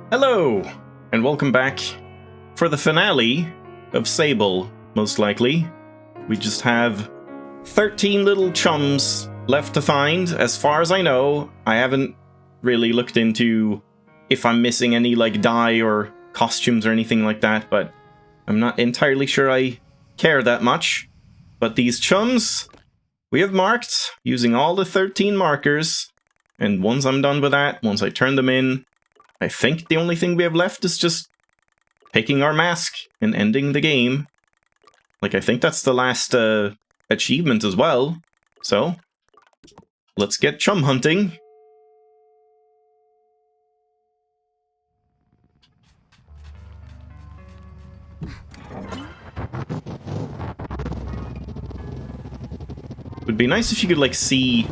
Hello, and welcome back for the finale of Sable, most likely. We just have 13 little chums left to find. As far as I know, I haven't really looked into if I'm missing any, like, dye or costumes or anything like that, but I'm not entirely sure I care that much. But these chums, we have marked using all the 13 markers, and once I'm done with that, once I turn them in, I think the only thing we have left is just picking our mask and ending the game. Like, I think that's the last achievement as well. So, let's get chum hunting. Would be nice if you could, like, see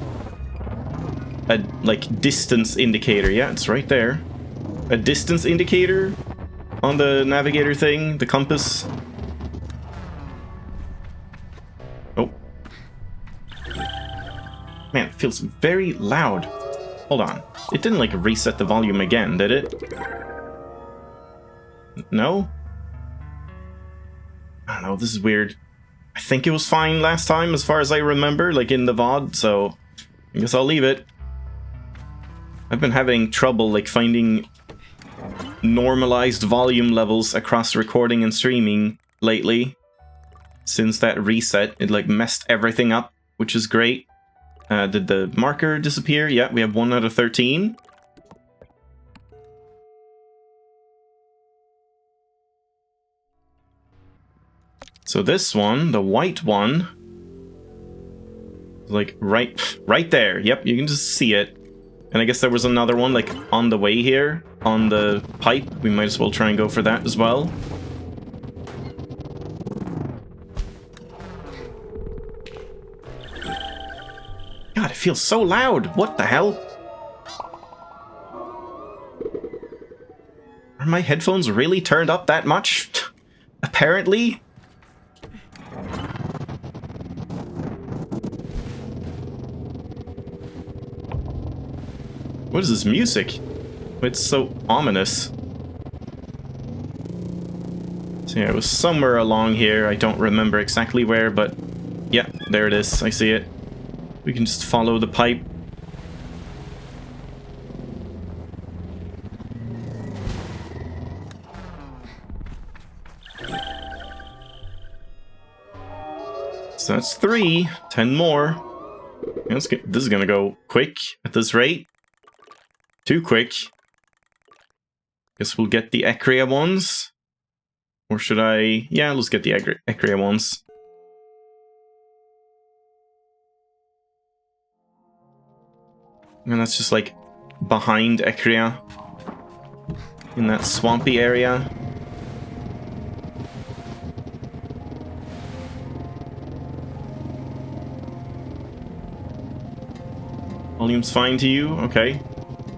a, like, distance indicator. Yeah, it's right there. A distance indicator on the navigator thing, the compass. Oh. Man, it feels very loud. Hold on. It didn't, like, reset the volume again, did it? No? I don't know, this is weird. I think it was fine last time, as far as I remember, like, in the VOD, so I guess I'll leave it. I've been having trouble, like, finding normalized volume levels across recording and streaming lately. Since that reset, it, like, messed everything up, which is great. Did the marker disappear? Yeah, we have 1 out of 13. So this one, the white one, like, right there. Yep, you can just see it. And I guess there was another one, like, on the way here, on the pipe. We might as well try and go for that as well. God, it feels so loud! What the hell? Are my headphones really turned up that much? Apparently? What is this music? It's so ominous. So yeah, it was somewhere along here. I don't remember exactly where, but yeah, there it is. I see it. We can just follow the pipe. So that's 3. 10 more. This is gonna go quick at this rate. Too quick. Guess we'll get the Ecria ones. Or should I... Yeah, let's get the Ecria ones. And that's just, like, behind Ecria. In that swampy area. Volume's fine to you? Okay.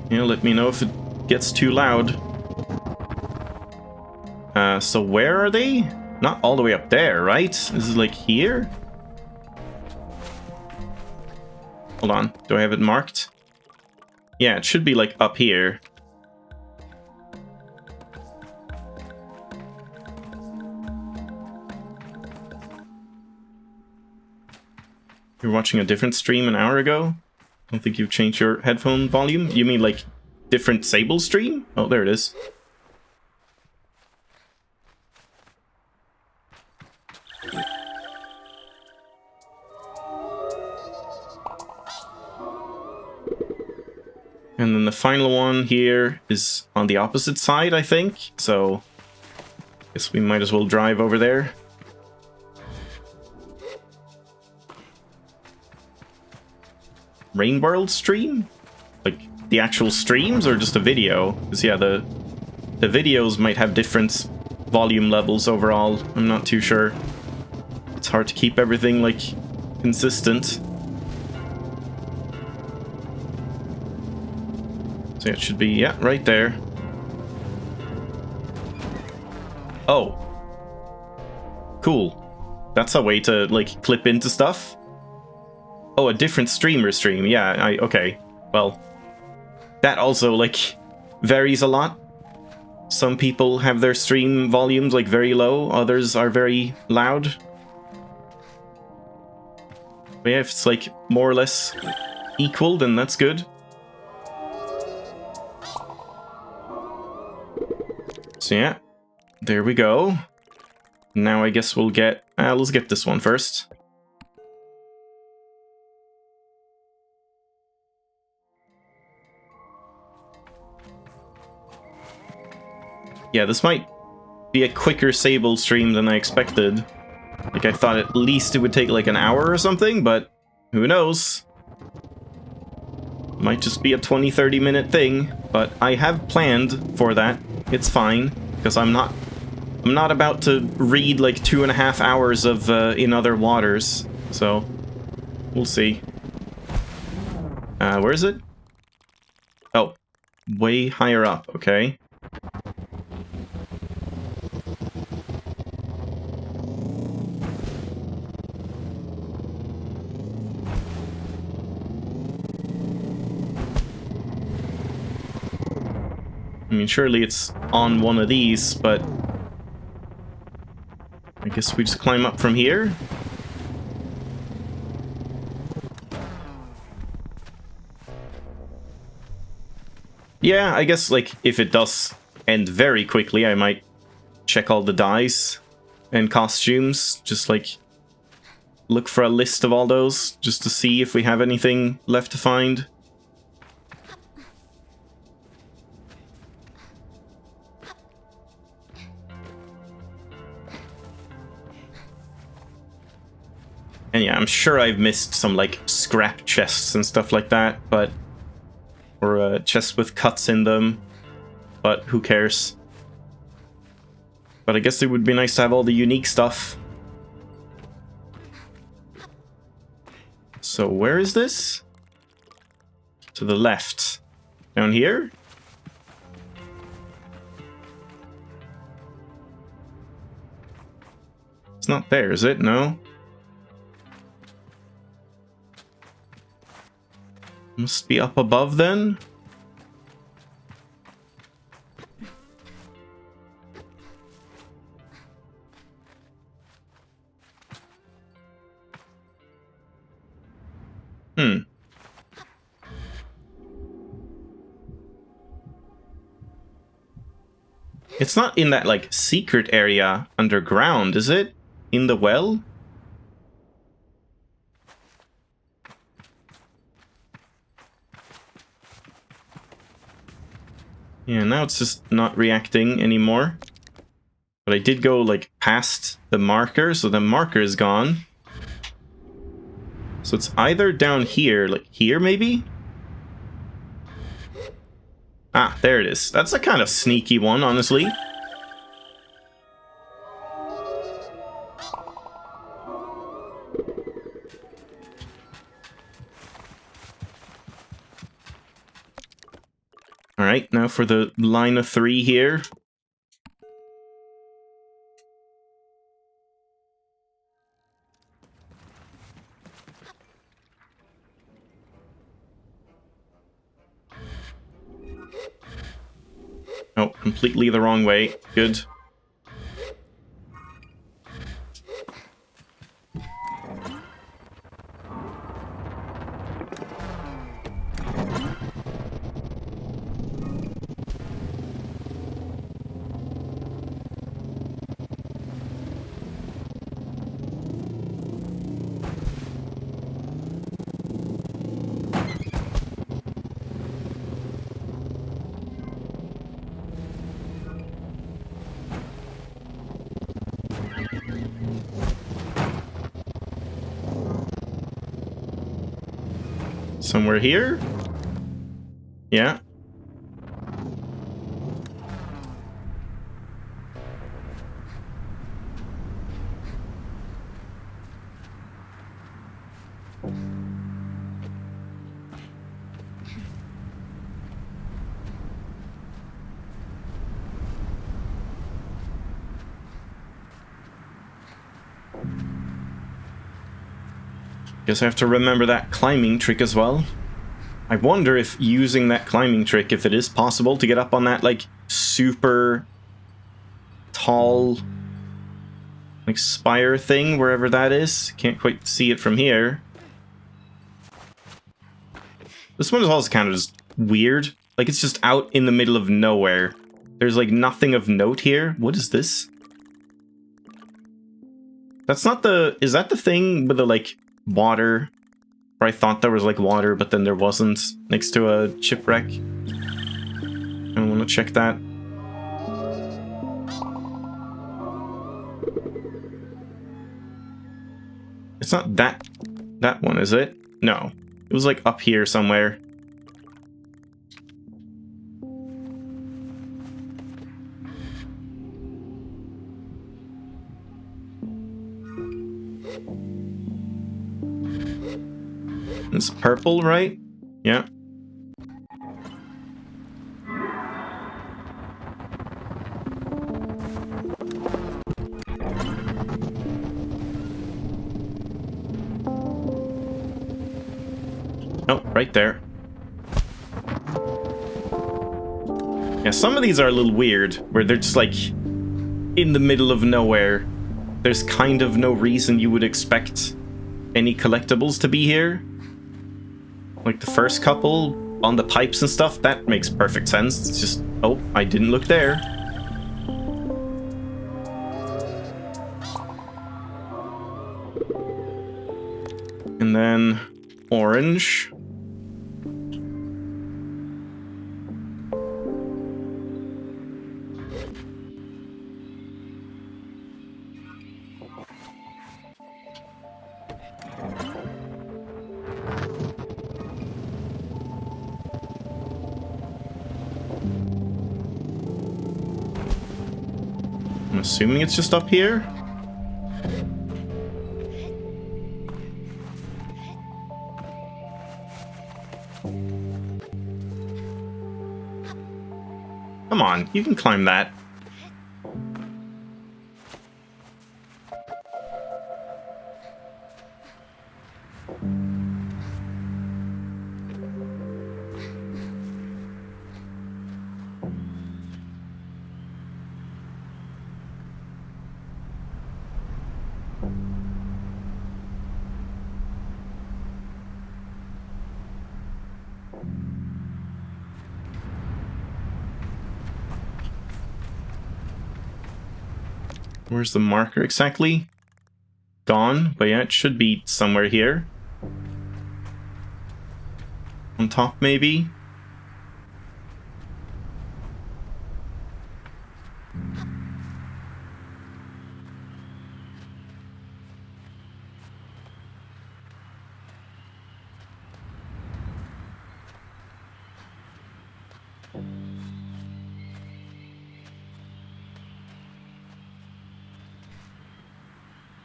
Yeah, let me know if it gets too loud. So where are they? Not all the way up there, right? This is like here? Hold on, do I have it marked? Yeah, it should be like up here. You were watching a different stream an hour ago? I don't think you've changed your headphone volume. You mean like different Sable stream? Oh, there it is. And then the final one here is on the opposite side, I think. So, I guess we might as well drive over there. Rain World stream? Like, the actual streams or just a video? Because, yeah, the videos might have different volume levels overall. I'm not too sure. It's hard to keep everything, like, consistent. So it should be, yeah, right there. Oh. Cool. That's a way to, like, clip into stuff. Oh, a different streamer stream. Yeah, okay. Well, that also, like, varies a lot. some people have their stream volumes like very low, others are very loud. But yeah, if it's like more or less equal, then that's good. So yeah, there we go. Now I guess we'll get... let's get this one first. Yeah, this might be a quicker Sable stream than I expected. Like, I thought at least it would take like an hour or something, but who knows? Might just be a 20-30 minute thing, but I have planned for that. It's fine, because I'm not about to read like 2.5 hours of In Other Waters, so we'll see. Where is it? Oh, way higher up, okay. I mean, surely it's on one of these, but I guess we just climb up from here. Yeah, I guess, like, if it does end very quickly, I might check all the dyes and costumes. Just, like, look for a list of all those, just to see if we have anything left to find. And yeah, I'm sure I've missed some, like, scrap chests and stuff like that, but... Or chests with cuts in them, but who cares? But I guess it would be nice to have all the unique stuff. So where is this? To the left. Down here? It's not there, is it? No? Must be up above then? It's not in that, like, secret area underground, is it? In the well? Yeah, now it's just not reacting anymore. But I did go, like, past the marker, so the marker is gone. So it's either down here, like here maybe? Ah, there it is. That's a kind of sneaky one, honestly. Alright, now for the line of 3 here. Oh, completely the wrong way. Good. Somewhere here? Yeah. Guess I have to remember that climbing trick as well. I wonder if using that climbing trick, if it is possible to get up on that, like, super tall, like, spire thing, wherever that is. Can't quite see it from here. This one is also kind of just weird. Like, it's just out in the middle of nowhere. There's, like, nothing of note here. What is this? That's not the... Is that the thing with the, like, water? Where I thought there was, like, water, but then there wasn't, next to a shipwreck. I want to check that. It's not that one, is it? No. It was, like, up here somewhere. It's purple, right? Yeah. Oh, right there. Yeah, some of these are a little weird, where they're just like in the middle of nowhere. There's kind of no reason you would expect any collectibles to be here. Like the first couple on the pipes and stuff, that makes perfect sense. It's just, oh, I didn't look there. And then orange. I'm assuming it's just up here. Come on, you can climb that. Where's the marker exactly? Gone, but yeah, it should be somewhere here. On top, maybe?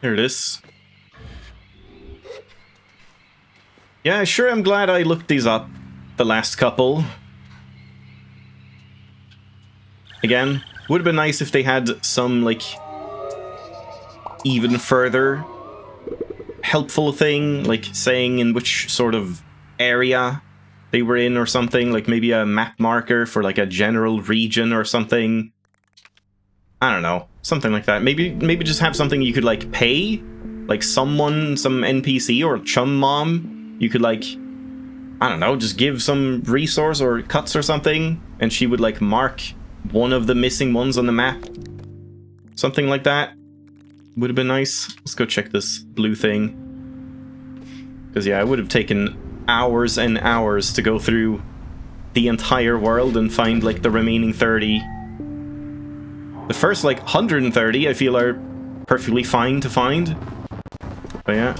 There it is. Yeah, sure, I'm glad I looked these up, the last couple. Again, would have been nice if they had some, like, even further helpful thing, like saying in which sort of area they were in or something, like maybe a map marker for, like, a general region or something. I don't know, something like that. Maybe just have something you could, like, pay, like someone, some NPC or chum mom, you could, like, I don't know, just give some resource or cuts or something, and she would, like, mark one of the missing ones on the map. Something like that would have been nice. Let's go check this blue thing. Because, yeah, it would have taken hours and hours to go through the entire world and find, like, the remaining 30. The first, like, 130, I feel, are perfectly fine to find. But yeah,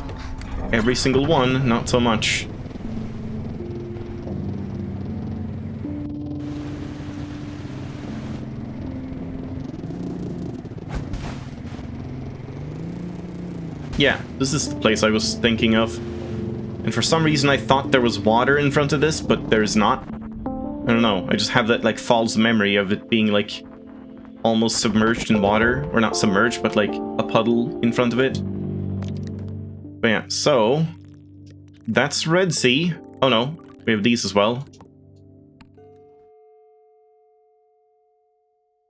every single one, not so much. Yeah, this is the place I was thinking of. And for some reason I thought there was water in front of this, but there's not. I don't know, I just have that, like, false memory of it being, like, almost submerged in water. Or not submerged, but, like, a puddle in front of it. But yeah, so that's Red Sea. Oh no, We have these as well.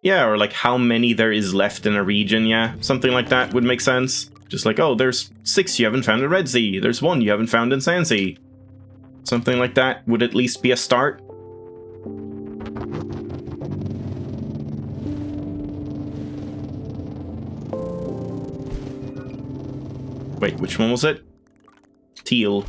Yeah, or like how many there is left in a region, yeah. Something like that would make sense. Just like, oh, there's 6 you haven't found in Red Sea. There's 1 you haven't found in Sand Sea. Something like that would at least be a start. Wait, which one was it? Teal.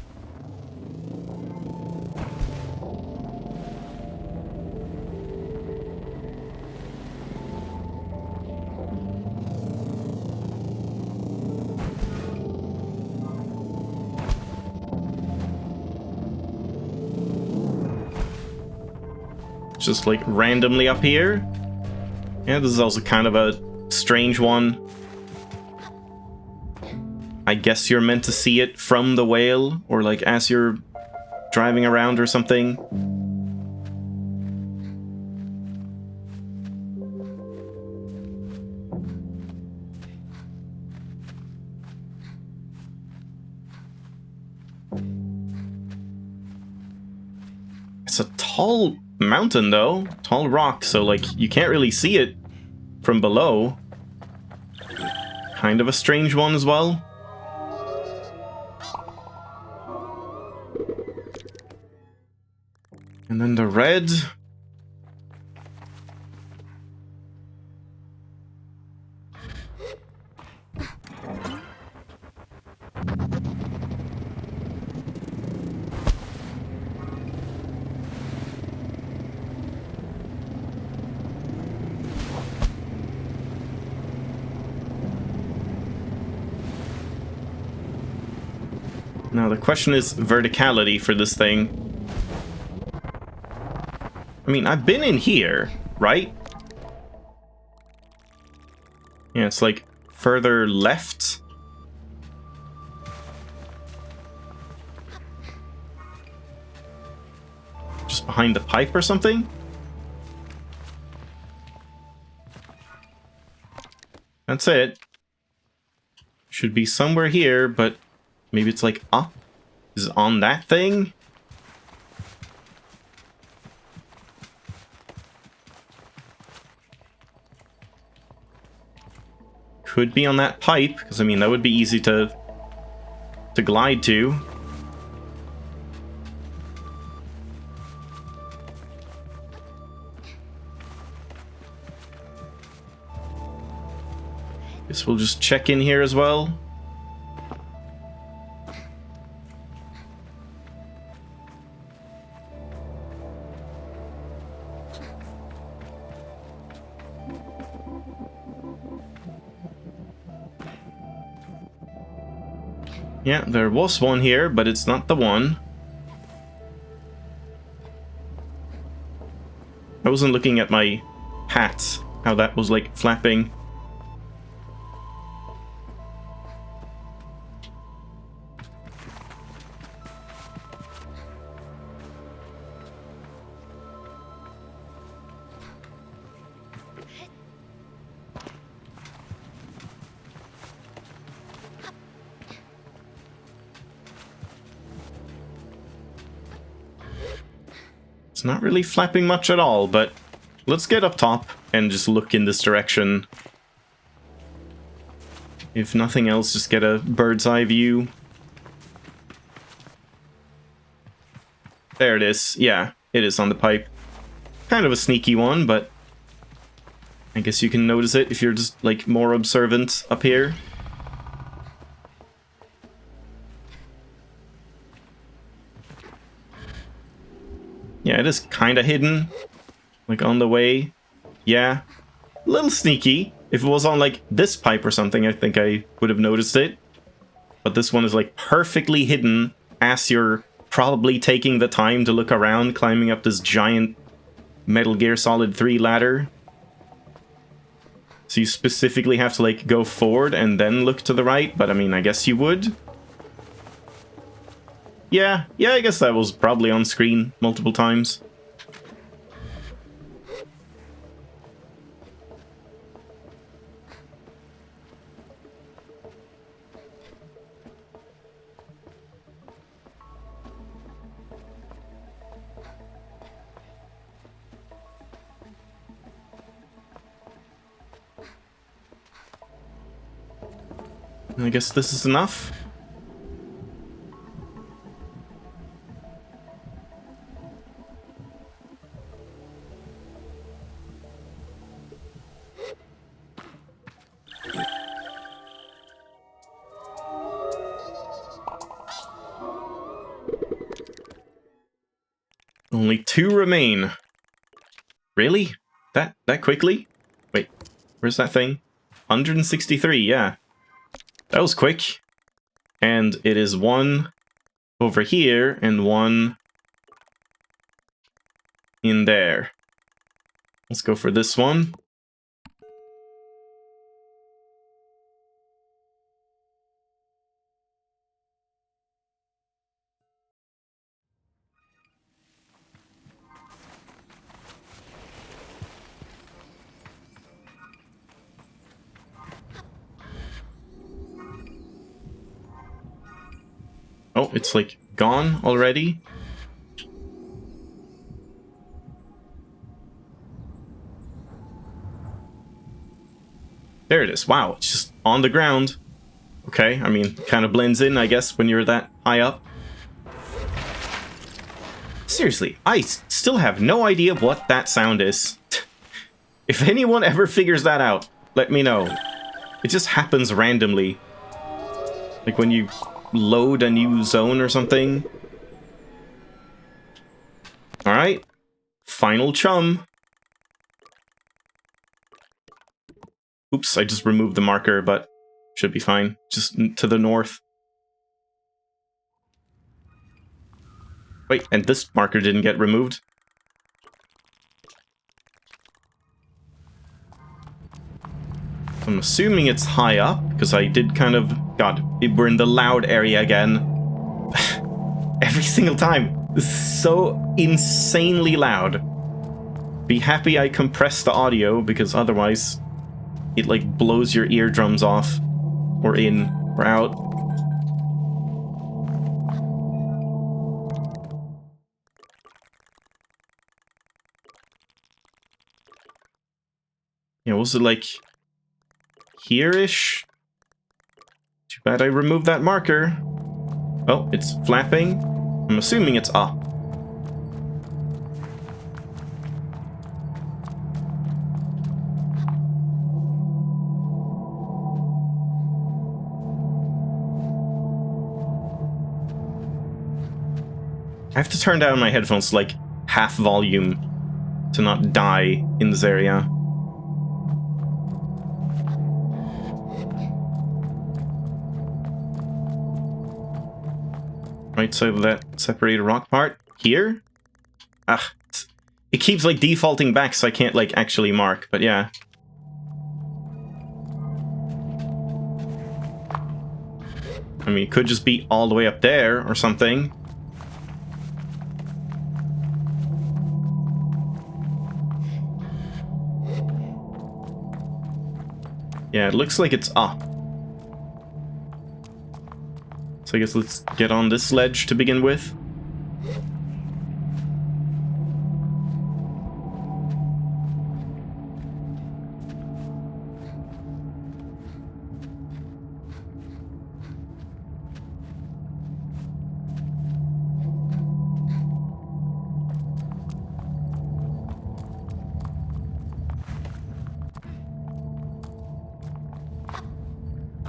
Just like randomly up here. Yeah, this is also kind of a strange one. I guess you're meant to see it from the whale, or like as you're driving around or something. It's a tall mountain though, tall rock, so like you can't really see it from below. Kind of a strange one as well. And then the red. Now the question is verticality for this thing. I mean, I've been in here, right? Yeah, it's like further left. Just behind the pipe or something? That's it. Should be somewhere here, but maybe it's like up? Is it on that thing? Could be on that pipe, because I mean that would be easy to glide to. Guess we'll just check in here as well. Yeah, there was one here, but it's not the one. I wasn't looking at my hat, how that was like flapping. It's not really flapping much at all, but let's get up top and just look in this direction. If nothing else, just get a bird's eye view. There it is. Yeah, it is on the pipe. Kind of a sneaky one, but I guess you can notice it if you're just like more observant up here. Yeah, it is kind of hidden. Like, on the way. Yeah. A little sneaky. If it was on, like, this pipe or something, I think I would have noticed it. But this one is, like, perfectly hidden as you're probably taking the time to look around, climbing up this giant Metal Gear Solid 3 ladder. So you specifically have to, like, go forward and then look to the right. But, I mean, I guess you would. Yeah, I guess that was probably on screen multiple times. I guess this is enough. Only 2 remain. Really? That quickly? Wait, where's that thing? 163, yeah. That was quick. And it is 1 over here and 1 in there. Let's go for this one. Oh, it's like gone already. There it is. Wow, it's just on the ground. Okay, I mean, kind of blends in, I guess, when you're that high up. Seriously, I still have no idea what that sound is. If anyone ever figures that out, let me know. It just happens randomly. Like when you load a new zone or something. Alright. Final chum. Oops, I just removed the marker, but should be fine. Just to the north. Wait, and this marker didn't get removed? I'm assuming it's high up, because I did kind of... God, we're in the loud area again. Every single time. This is so insanely loud. Be happy I compressed the audio, because otherwise it, like, blows your eardrums off. Or in, or out. Yeah, was it, like... here-ish? Too bad I removed that marker. Oh, it's flapping. I'm assuming it's up. I have to turn down my headphones to like half volume to not die in this area. Right, so that separated rock part here? Ah, it keeps like defaulting back so I can't like actually mark, but yeah. I mean, it could just be all the way up there or something. Yeah, it looks like it's up. So I guess let's get on this ledge to begin with.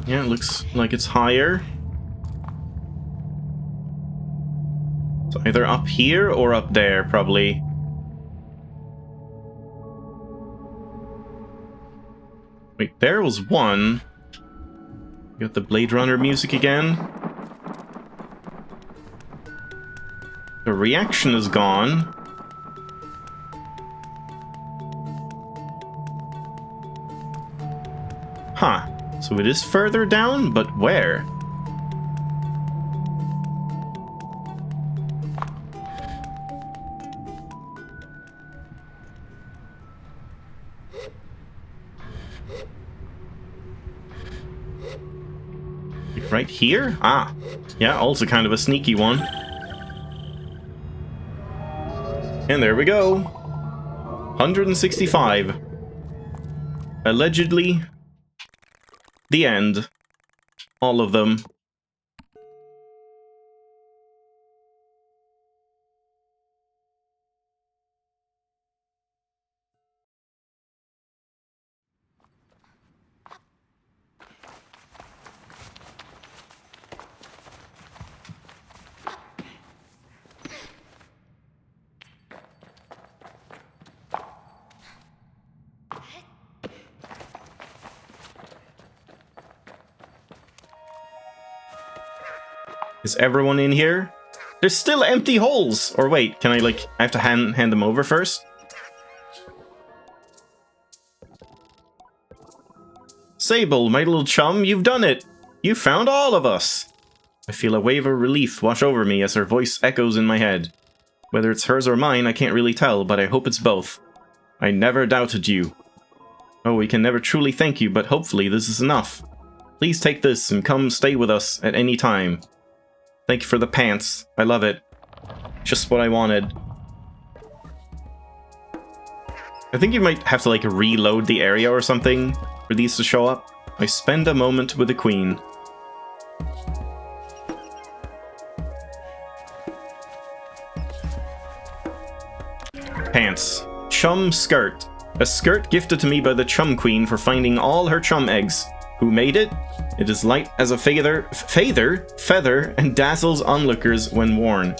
Yeah, it looks like it's higher. So either up here or up there, probably. Wait, there was one. Got the Blade Runner music again. The reaction is gone. Huh. So it is further down, but where? Like right here? Ah. Yeah, also kind of a sneaky one. And there we go. 165. Allegedly... the end. all of them. Is everyone in here? There's still empty holes! Or wait, can I, like, I have to hand them over first? Sable, my little chum, you've done it! You found all of us! I feel a wave of relief wash over me as her voice echoes in my head. Whether it's hers or mine, I can't really tell, but I hope it's both. I never doubted you. Oh, we can never truly thank you, but hopefully this is enough. Please take this and come stay with us at any time. Thank you for the pants. I love it. Just what I wanted. I think you might have to, like, reload the area or something for these to show up. I spend a moment with the queen. Pants. Chum skirt. A skirt gifted to me by the chum queen for finding all her chum eggs. Who made it? It is light as a feather, and dazzles onlookers when worn.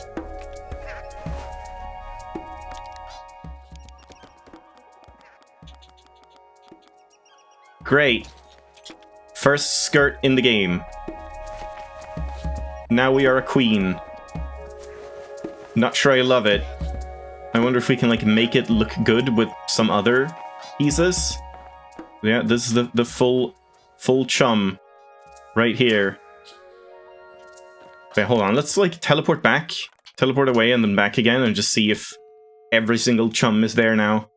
Great. First skirt in the game. Now we are a queen. Not sure I love it. I wonder if we can, like, make it look good with some other pieces. Yeah, this is the full chum right here. Wait, hold on. Let's, like, teleport back, teleport away, and then back again, and just see if every single chum is there now.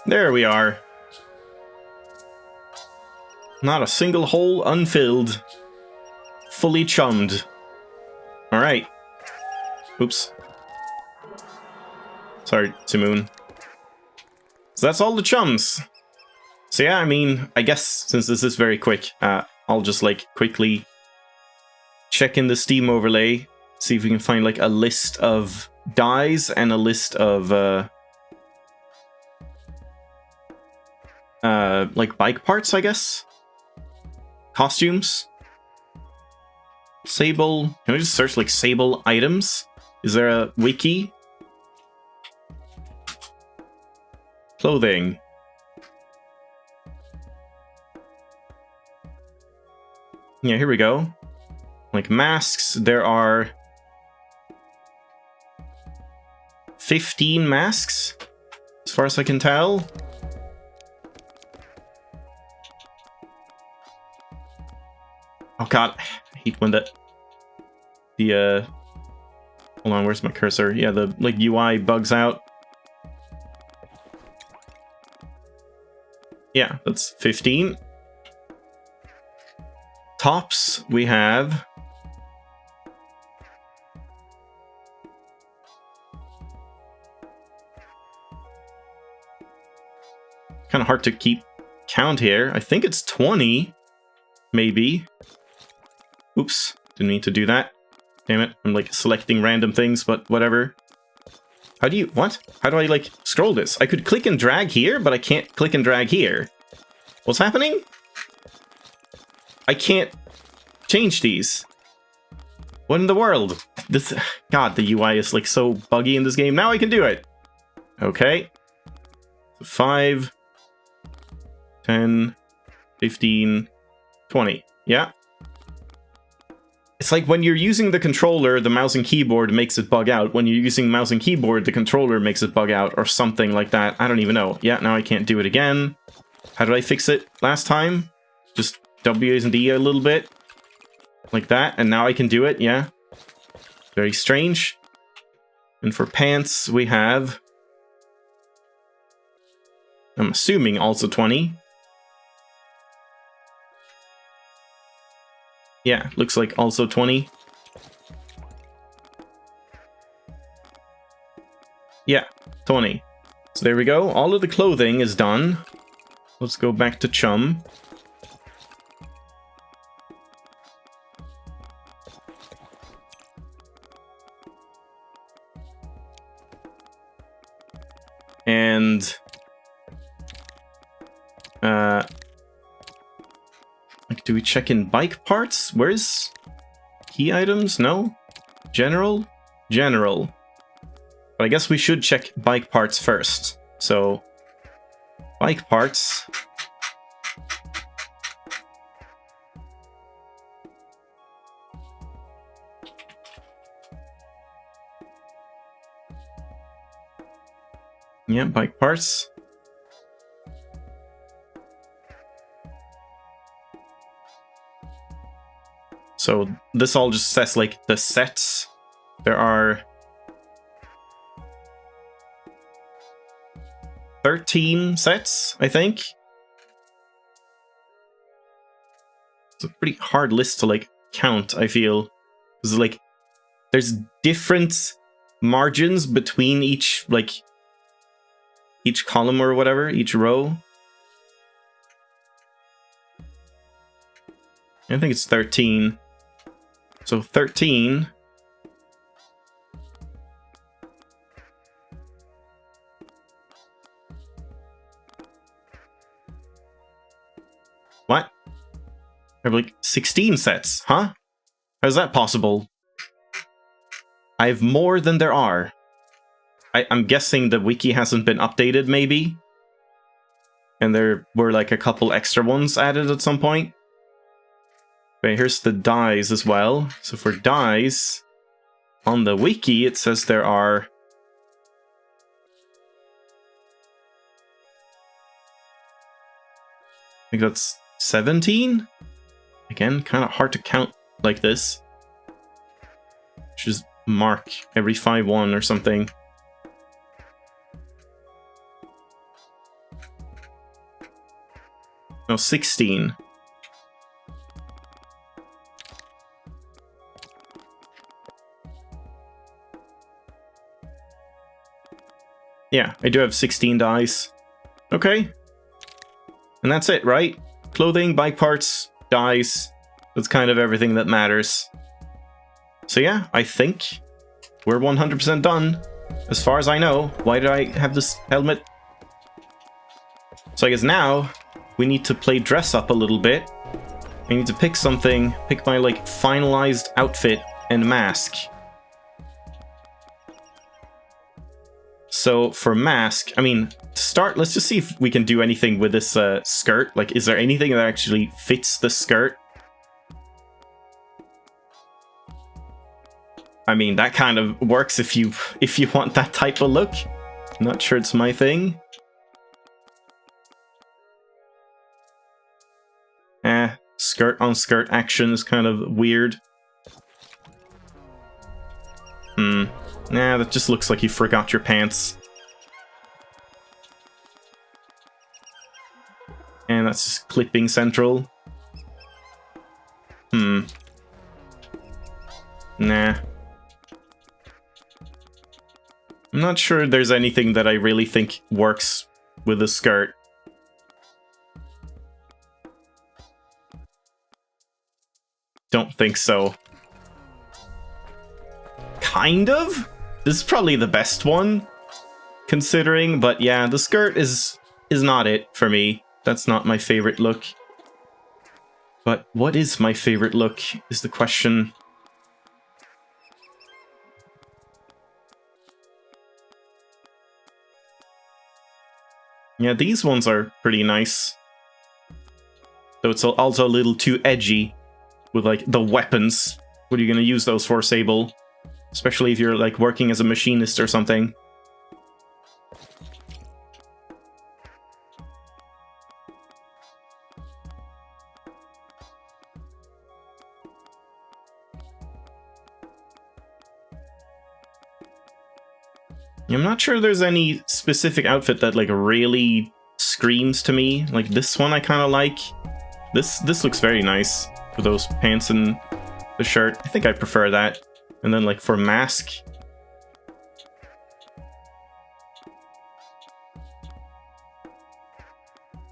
There we are. Not a single hole unfilled. Fully chummed. Alright. Oops. Sorry, Simoon. So that's all the chums. So yeah, I mean, I guess since this is very quick, I'll just, like, quickly check in the Steam overlay, see if we can find, like, a list of dyes and a list of, like, bike parts, I guess? Costumes? Sable. Can we just search, like, Sable items? Is there a wiki? Clothing. Yeah, here we go. Like, masks, there are 15 masks, as far as I can tell. Oh god, I hate when the hold on, where's my cursor? Yeah, the, like, UI bugs out. Yeah, that's 15. Tops, we have kind of hard to keep count here. I think it's 20, maybe. Oops, didn't mean to do that. Damn it, I'm, like, selecting random things, but whatever. How do you... what? How do I, like, scroll this? I could click and drag here, but I can't click and drag here. What's happening? I can't change these. What in the world? This... god, the UI is, like, so buggy in this game. Now I can do it! Okay. 5, 10, 15, 20. Yeah. It's it's like when you're using the controller, the mouse and keyboard makes it bug out. When you're using mouse and keyboard, the controller makes it bug out, or something like that. I don't even know. Yeah, now I can't do it again. How did I fix it last time? Just W and D a little bit. Like that, and now I can do it, yeah. Very strange. And for pants, we have... I'm assuming also 20. Yeah, looks like also 20. Yeah, 20. So there we go. All of the clothing is done. Let's go back to Chum. And... like, do we check in bike parts? Where's key items? No? General? General. But I guess we should check bike parts first. So, bike parts. Yeah, bike parts. So this all just says like the sets. There are 13 sets, I think. It's a pretty hard list to like count, I feel. Because like there's different margins between each column or whatever, each row. I think it's 13. So 13. What? I have like 16 sets, huh? How's that possible? I have more than there are. I'm guessing the wiki hasn't been updated, maybe? And there were like a couple extra ones added at some point. Okay, here's the dyes as well. So for dyes, on the wiki it says there are... I think that's 17? Again, kind of hard to count like this. Just mark every 5-1 or something. No, 16. Yeah, I do have 16 dyes. Okay. And that's it, right? Clothing, bike parts, dyes. That's kind of everything that matters. So yeah, I think we're 100% done. As far as I know. Why did I have this helmet? So I guess now we need to play dress up a little bit. I need to pick something, pick my like finalized outfit and mask. So for mask, I mean, to start, let's just see if we can do anything with this skirt. Like, is there anything that actually fits the skirt? I mean, that kind of works if you want that type of look. Not sure it's my thing. Skirt on skirt action is kind of weird. Nah, that just looks like you forgot your pants. And that's just clipping central. Nah. I'm not sure there's anything that I really think works with a skirt. Don't think so. Kind of? This is probably the best one, considering, but yeah, the skirt is not it for me. That's not my favorite look. But what is my favorite look is the question. Yeah, these ones are pretty nice. Though it's also a little too edgy with like the weapons What are you gonna use those for, Sable? Especially if you're, like, working as a machinist or something. I'm not sure there's any specific outfit that, like, really screams to me. Like, this one I kind of like. This looks very nice with those pants and the shirt. I think I prefer that. And then, like, for mask...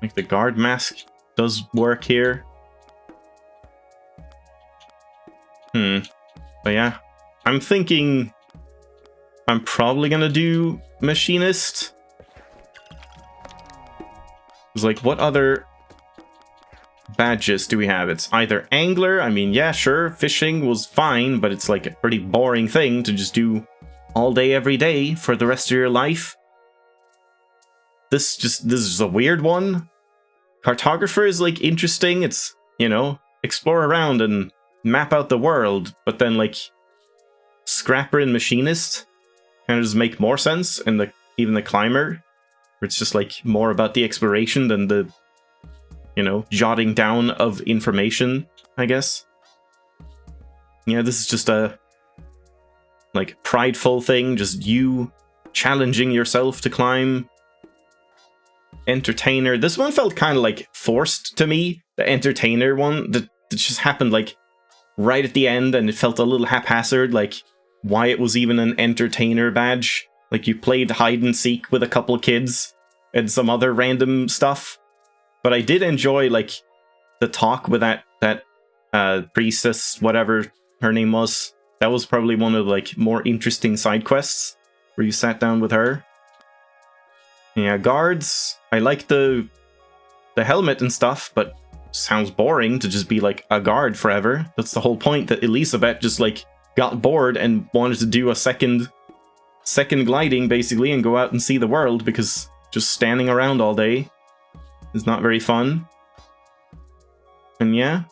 like, the guard mask does work here. But yeah, I'm thinking... I'm probably gonna do machinist. It's like, what other badges do we have? It's either angler. I mean, yeah, sure, fishing was fine, but it's like a pretty boring thing to just do all day, every day for the rest of your life. This is a weird one. Cartographer is, like, interesting. It's, you know, explore around and map out the world, but then, like, scrapper and machinist kind of just make more sense, and even the climber, where it's just, like, more about the exploration than the, you know, jotting down of information, I guess. Yeah, this is just a, like, prideful thing, just you challenging yourself to climb. Entertainer. This one felt kind of, like, forced to me. The entertainer one, that just happened, like, right at the end, and it felt a little haphazard, like, why it was even an entertainer badge. Like, you played hide and seek with a couple of kids and some other random stuff. But I did enjoy, like, the talk with that priestess, whatever her name was. That was probably one of the, like, more interesting side quests where you sat down with her. Yeah, guards. I like the helmet and stuff, but sounds boring to just be, like, a guard forever. That's the whole point, that Elizabeth just, like, got bored and wanted to do a second gliding, basically, and go out and see the world, because just standing around all day is not very fun. And yeah,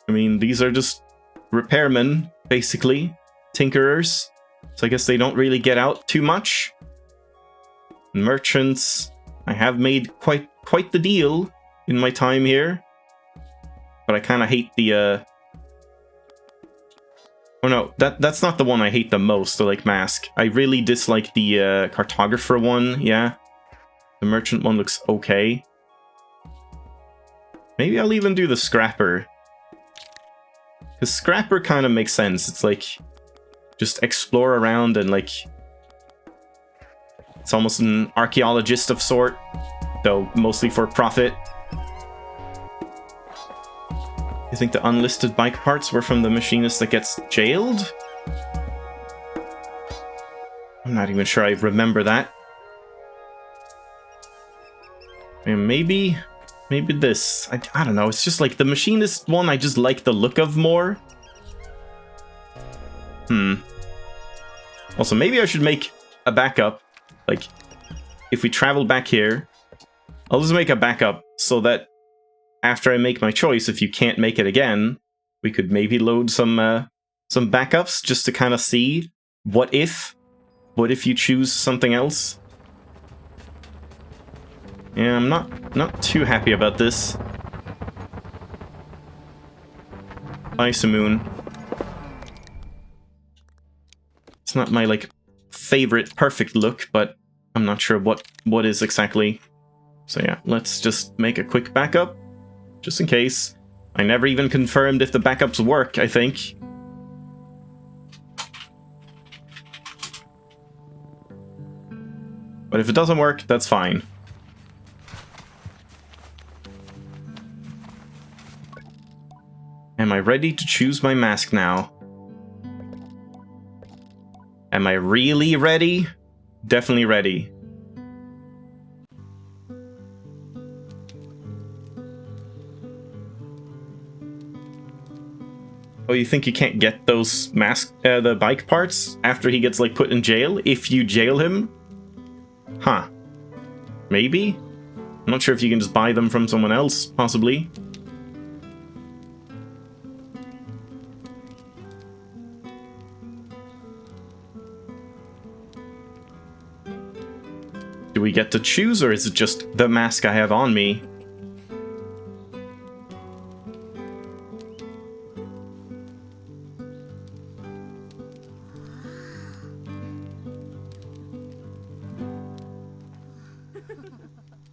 I mean, these are just repairmen, basically, tinkerers, so I guess they don't really get out too much. Merchants, I have made quite the deal in my time here, but I kind of hate the oh no, that's not the one I hate the most, the, like, mask. I really dislike the cartographer one, yeah. The merchant one looks okay. Maybe I'll even do the scrapper. Because scrapper kind of makes sense. It's like, just explore around and, like... it's almost an archaeologist of sort, though mostly for profit. You think the unlisted bike parts were from the machinist that gets jailed? I'm not even sure I remember that. And maybe this. I don't know, it's just like the machinist one I just like the look of more. Also, maybe I should make a backup. Like, if we travel back here, I'll just make a backup so that after I make my choice, if you can't make it again, we could maybe load some backups just to kind of see what if you choose something else. Yeah, I'm not too happy about this. Bye, Simoon. It's not my, like, favorite perfect look, but I'm not sure what is exactly. So yeah, let's just make a quick backup, just in case. I never even confirmed if the backups work, I think. But if it doesn't work, that's fine. Am I ready to choose my mask now? Am I really ready? Definitely ready. Oh, you think you can't get those the bike parts after he gets, like, put in jail? If you jail him? Huh. Maybe? I'm not sure if you can just buy them from someone else, possibly. get to choose, or is it just the mask I have on me?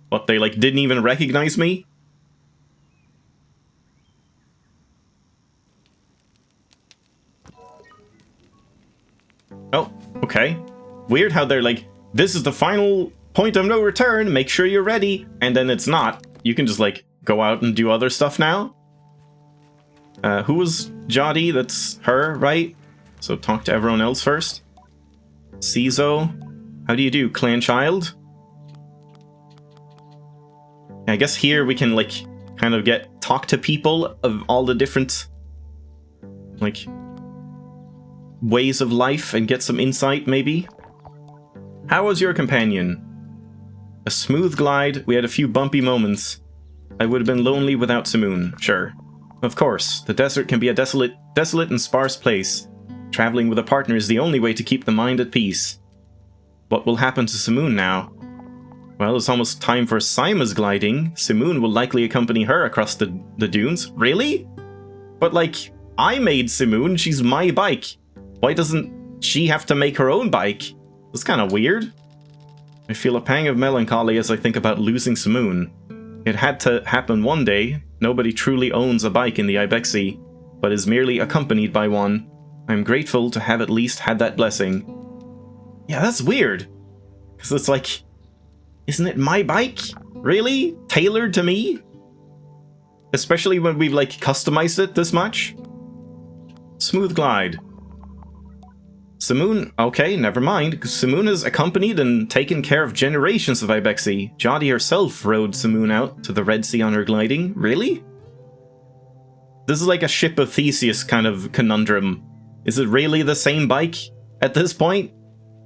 What, they like didn't even recognize me? Oh, okay. Weird how they're like, this is the final point of no return, make sure you're ready, and then it's not. You can just like go out and do other stuff now. Who was Jodi? That's her, right? So talk to everyone else first. Cizo, how do you do, clan child? I guess here we can like kind of talk to people of all the different like ways of life and get some insight, maybe. How was your companion? A smooth glide, we had a few bumpy moments. I would have been lonely without Simoon, sure. Of course, the desert can be a desolate and sparse place. Traveling with a partner is the only way to keep the mind at peace. What will happen to Simoon now? Well, it's almost time for Saima's gliding. Simoon will likely accompany her across the dunes. Really? But like, I made Simoon, she's my bike. Why doesn't she have to make her own bike? That's kind of weird. I feel a pang of melancholy as I think about losing Simoon. It had to happen one day. Nobody truly owns a bike in the Ibexi, but is merely accompanied by one. I'm grateful to have at least had that blessing. Yeah, that's weird. Because it's like, isn't it my bike? Really? Tailored to me? Especially when we've like customized it this much? Smooth glide. Simoon, okay, never mind. Simoon has accompanied and taken care of generations of Ibexi. Jodi herself rode Simoon out to the Red Sea on her gliding. Really? This is like a Ship of Theseus kind of conundrum. Is it really the same bike at this point?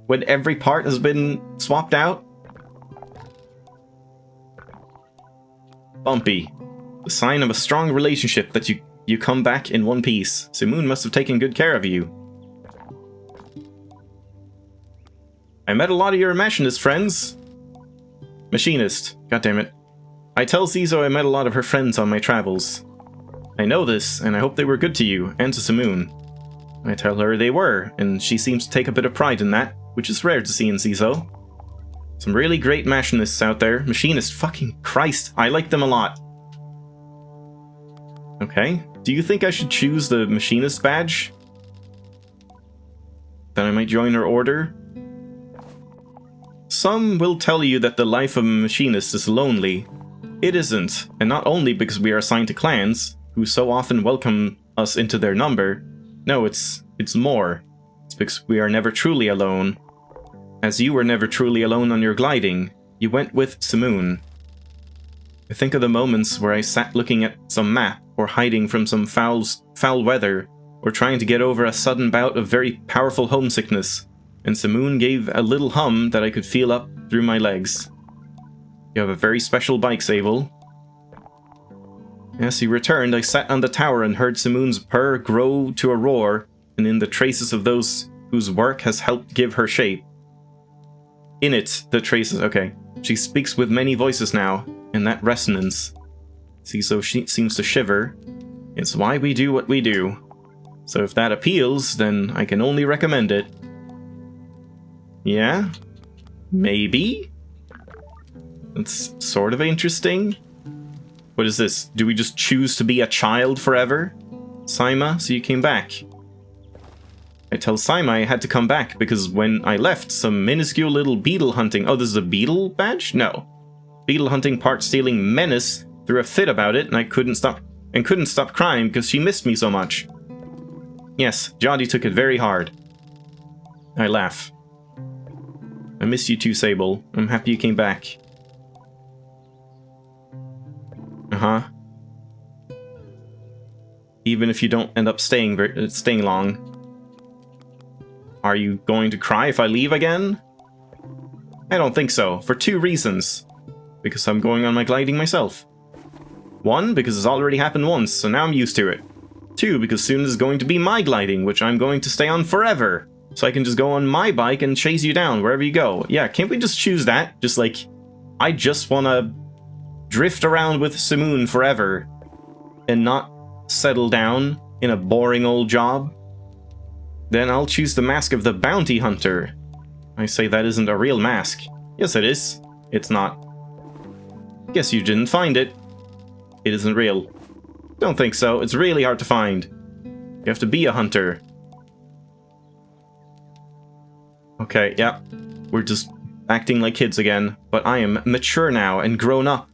When every part has been swapped out? Bumpy. The sign of a strong relationship that you come back in one piece. Simoon must have taken good care of you. I met a lot of your machinist friends. Machinist. Goddammit. I tell Cizo I met a lot of her friends on my travels. I know this, and I hope they were good to you, and to Simoon. I tell her they were, and she seems to take a bit of pride in that, which is rare to see in Cizo. Some really great machinists out there. Machinist, fucking Christ, I like them a lot. Okay, do you think I should choose the machinist badge? Then I might join her order? Some will tell you that the life of a machinist is lonely. It isn't, and not only because we are assigned to clans, who so often welcome us into their number. No, it's more. It's because we are never truly alone. As you were never truly alone on your gliding, you went with Simoon. I think of the moments where I sat looking at some map, or hiding from some foul weather, or trying to get over a sudden bout of very powerful homesickness, and Simoon gave a little hum that I could feel up through my legs. You have a very special bike, Sable. As he returned, I sat on the tower and heard Simoon's purr grow to a roar, and in the traces of those whose work has helped give her shape. In it, the traces, okay. She speaks with many voices now, and that resonance. See, so she seems to shiver. It's why we do what we do. So if that appeals, then I can only recommend it. Yeah? Maybe? That's sort of interesting. What is this? Do we just choose to be a child forever? Saima, so you came back. I tell Saima I had to come back because when I left, some minuscule little beetle hunting... Oh, this is a beetle badge? No. Beetle hunting part-stealing menace threw a fit about it, and I couldn't stop crying because she missed me so much. Yes, Jodi took it very hard. I laugh. I miss you too, Sable. I'm happy you came back. Uh-huh. Even if you don't end up staying long. Are you going to cry if I leave again? I don't think so, for 2 reasons. Because I'm going on my gliding myself. 1, because it's already happened once, so now I'm used to it. 2, because soon is going to be my gliding, which I'm going to stay on forever. so I can just go on my bike and chase you down wherever you go. Yeah, can't we just choose that? Just like, I just want to drift around with Simoon forever and not settle down in a boring old job. Then I'll choose the mask of the bounty hunter. I say that isn't a real mask. Yes, it is. It's not. Guess you didn't find it. It isn't real. Don't think so. It's really hard to find. You have to be a hunter. Okay, yeah. We're just acting like kids again. But I am mature now and grown up.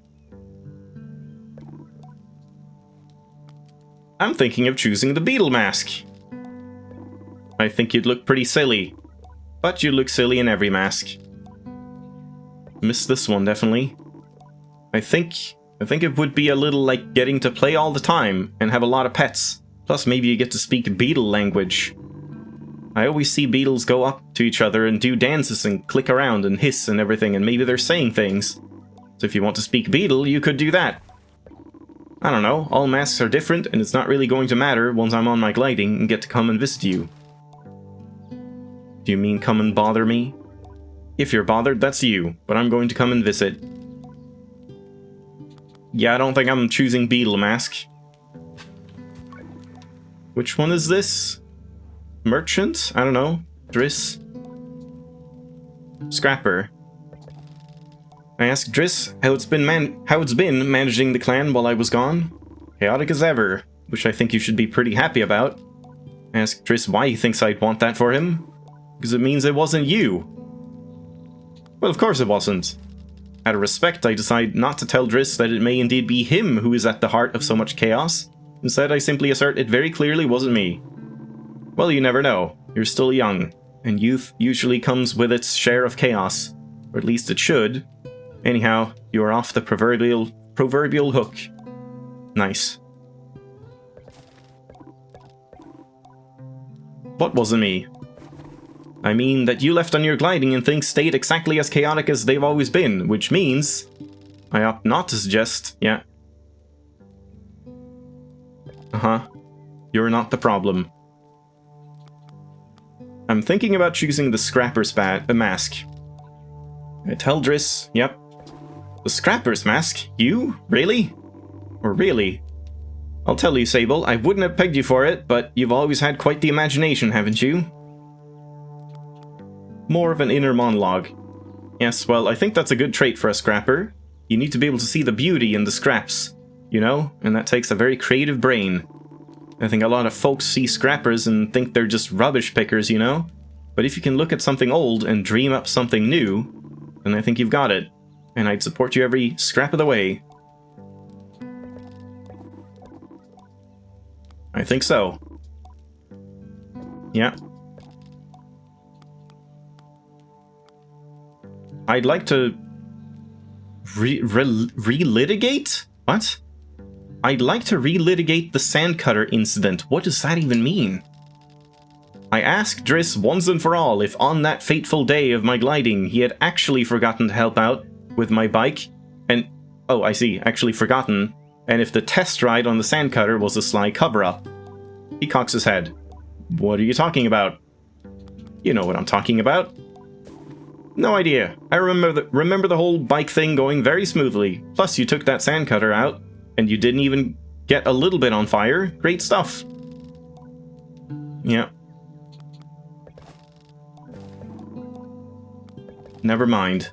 I'm thinking of choosing the beetle mask. I think you'd look pretty silly. But you look silly in every mask. Missed this one, definitely. I think it would be a little like getting to play all the time and have a lot of pets. Plus maybe you get to speak beetle language. I always see beetles go up to each other and do dances and click around and hiss and everything, and maybe they're saying things. So if you want to speak beetle, you could do that. I don't know, all masks are different and it's not really going to matter once I'm on my gliding and get to come and visit you. Do you mean come and bother me? If you're bothered, that's you, but I'm going to come and visit. Yeah, I don't think I'm choosing beetle mask. Which one is this? Merchant? I don't know. Driss? Scrapper. I asked Driss how it's been managing the clan while I was gone. Chaotic as ever, which I think you should be pretty happy about. I asked Driss why he thinks I'd want that for him. Because it means it wasn't you. Well, of course it wasn't. Out of respect, I decide not to tell Driss that it may indeed be him who is at the heart of so much chaos. Instead, I simply assert it very clearly wasn't me. Well, you never know. You're still young, and youth usually comes with its share of chaos. Or at least it should. Anyhow, you are off the proverbial hook. Nice. What wasn't me? I mean that you left on your gliding and things stayed exactly as chaotic as they've always been, which means I opt not to suggest, yeah. Uh-huh. You're not the problem. I'm thinking about choosing the Scrapper's mask. I tell Driss, yep. The Scrapper's mask? You? Really? Or really? I'll tell you, Sable, I wouldn't have pegged you for it, but you've always had quite the imagination, haven't you? More of an inner monologue. Yes, well, I think that's a good trait for a scrapper. You need to be able to see the beauty in the scraps, you know? And that takes a very creative brain. I think a lot of folks see scrappers and think they're just rubbish pickers, you know? But if you can look at something old and dream up something new, then I think you've got it. And I'd support you every scrap of the way. I think so. Yeah. I'd like to relitigate? What? I'd like to relitigate the sandcutter incident. What does that even mean? I asked Driss once and for all if on that fateful day of my gliding he had actually forgotten to help out with my bike, and... oh, I see, actually forgotten, and if the test ride on the sandcutter was a sly cover-up. He cocks his head. What are you talking about? You know what I'm talking about. No idea. I remember the whole bike thing going very smoothly. Plus, you took that sandcutter out, and you didn't even get a little bit on fire. Great stuff. Yeah. Never mind.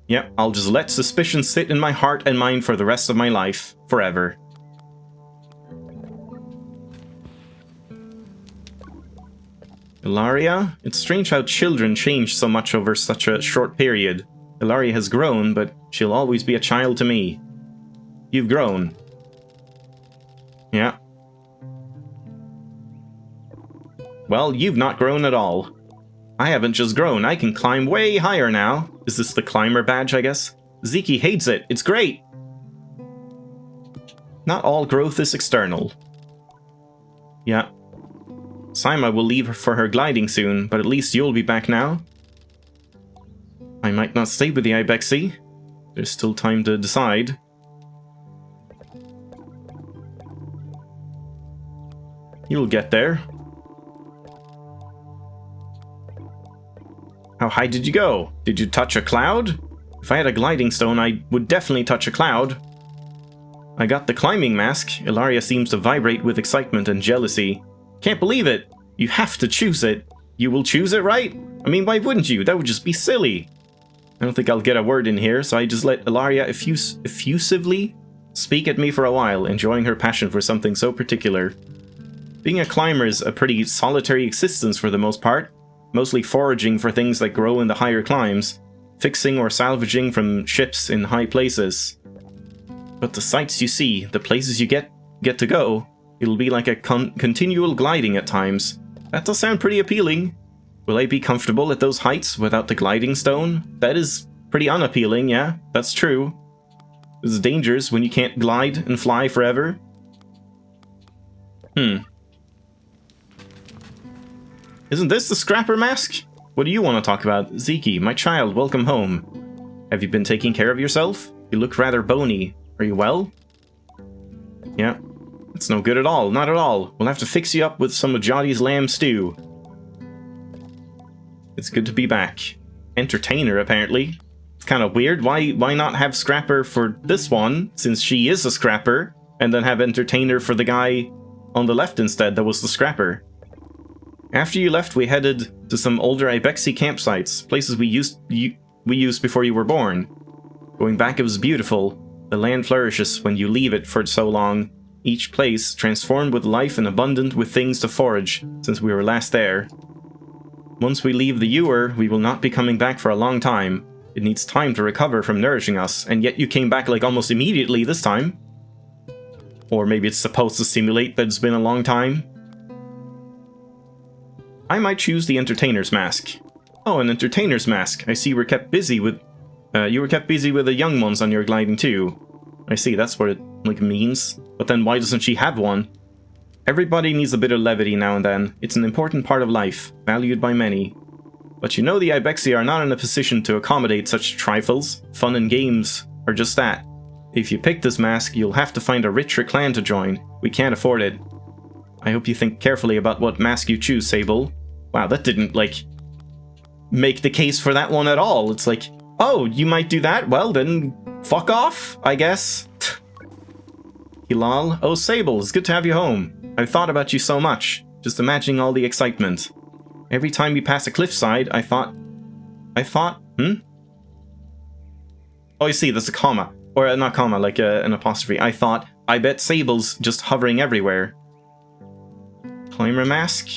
Yep, I'll just let suspicion sit in my heart and mind for the rest of my life. Forever. Ilaria? It's strange how children change so much over such a short period. Ilaria has grown, but she'll always be a child to me. You've grown. Yeah. Well, you've not grown at all. I haven't just grown, I can climb way higher now. Is this the climber badge, I guess? Ziki hates it, it's great! Not all growth is external. Yeah. Saima will leave for her gliding soon, but at least you'll be back now. I might not stay with the Ibexi. There's still time to decide. You'll get there. How high did you go? Did you touch a cloud? If I had a gliding stone, I would definitely touch a cloud. I got the climbing mask. Ilaria seems to vibrate with excitement and jealousy. Can't believe it! You have to choose it. You will choose it, right? I mean, why wouldn't you? That would just be silly. I don't think I'll get a word in here, so I just let Ilaria effusively speak at me for a while, enjoying her passion for something so particular. Being a climber is a pretty solitary existence for the most part, mostly foraging for things that grow in the higher climbs, fixing or salvaging from ships in high places. But the sights you see, the places you get to go, it'll be like a continual gliding at times. That does sound pretty appealing. Will I be comfortable at those heights without the gliding stone? That is pretty unappealing, yeah, that's true. There's dangers when you can't glide and fly forever. Isn't this the scrapper mask? What do you want to talk about? Ziki, my child, welcome home. Have you been taking care of yourself? You look rather bony. Are you well? Yeah, it's no good at all, not at all. We'll have to fix you up with some of Jotty's lamb stew. It's good to be back. Entertainer, apparently. It's kind of weird. Why not have Scrapper for this one, since she is a Scrapper, and then have Entertainer for the guy on the left instead that was the Scrapper? After you left, we headed to some older Ibexi campsites, places we used before you were born. Going back, it was beautiful. The land flourishes when you leave it for so long. Each place transformed with life and abundant with things to forage since we were last there. Once we leave the Ewer, we will not be coming back for a long time. It needs time to recover from nourishing us, and yet you came back like almost immediately this time. Or maybe it's supposed to simulate that it's been a long time. I might choose the Entertainer's Mask. Oh, an Entertainer's Mask. I see you were kept busy with the young ones on your gliding too. I see, that's what it means. But then why doesn't she have one? Everybody needs a bit of levity now and then. It's an important part of life, valued by many. But you know the Ibexi are not in a position to accommodate such trifles. Fun and games are just that. If you pick this mask, you'll have to find a richer clan to join. We can't afford it. I hope you think carefully about what mask you choose, Sable. Wow, that didn't, make the case for that one at all. It's like, oh, you might do that? Well, then, fuck off, I guess. Hilal, oh, Sable, it's good to have you home. I've thought about you so much, just imagining all the excitement. Every time we pass a cliffside, I thought, Oh, you see, there's a comma. Or not comma, like an apostrophe. I thought, I bet Sable's just hovering everywhere. Climber mask?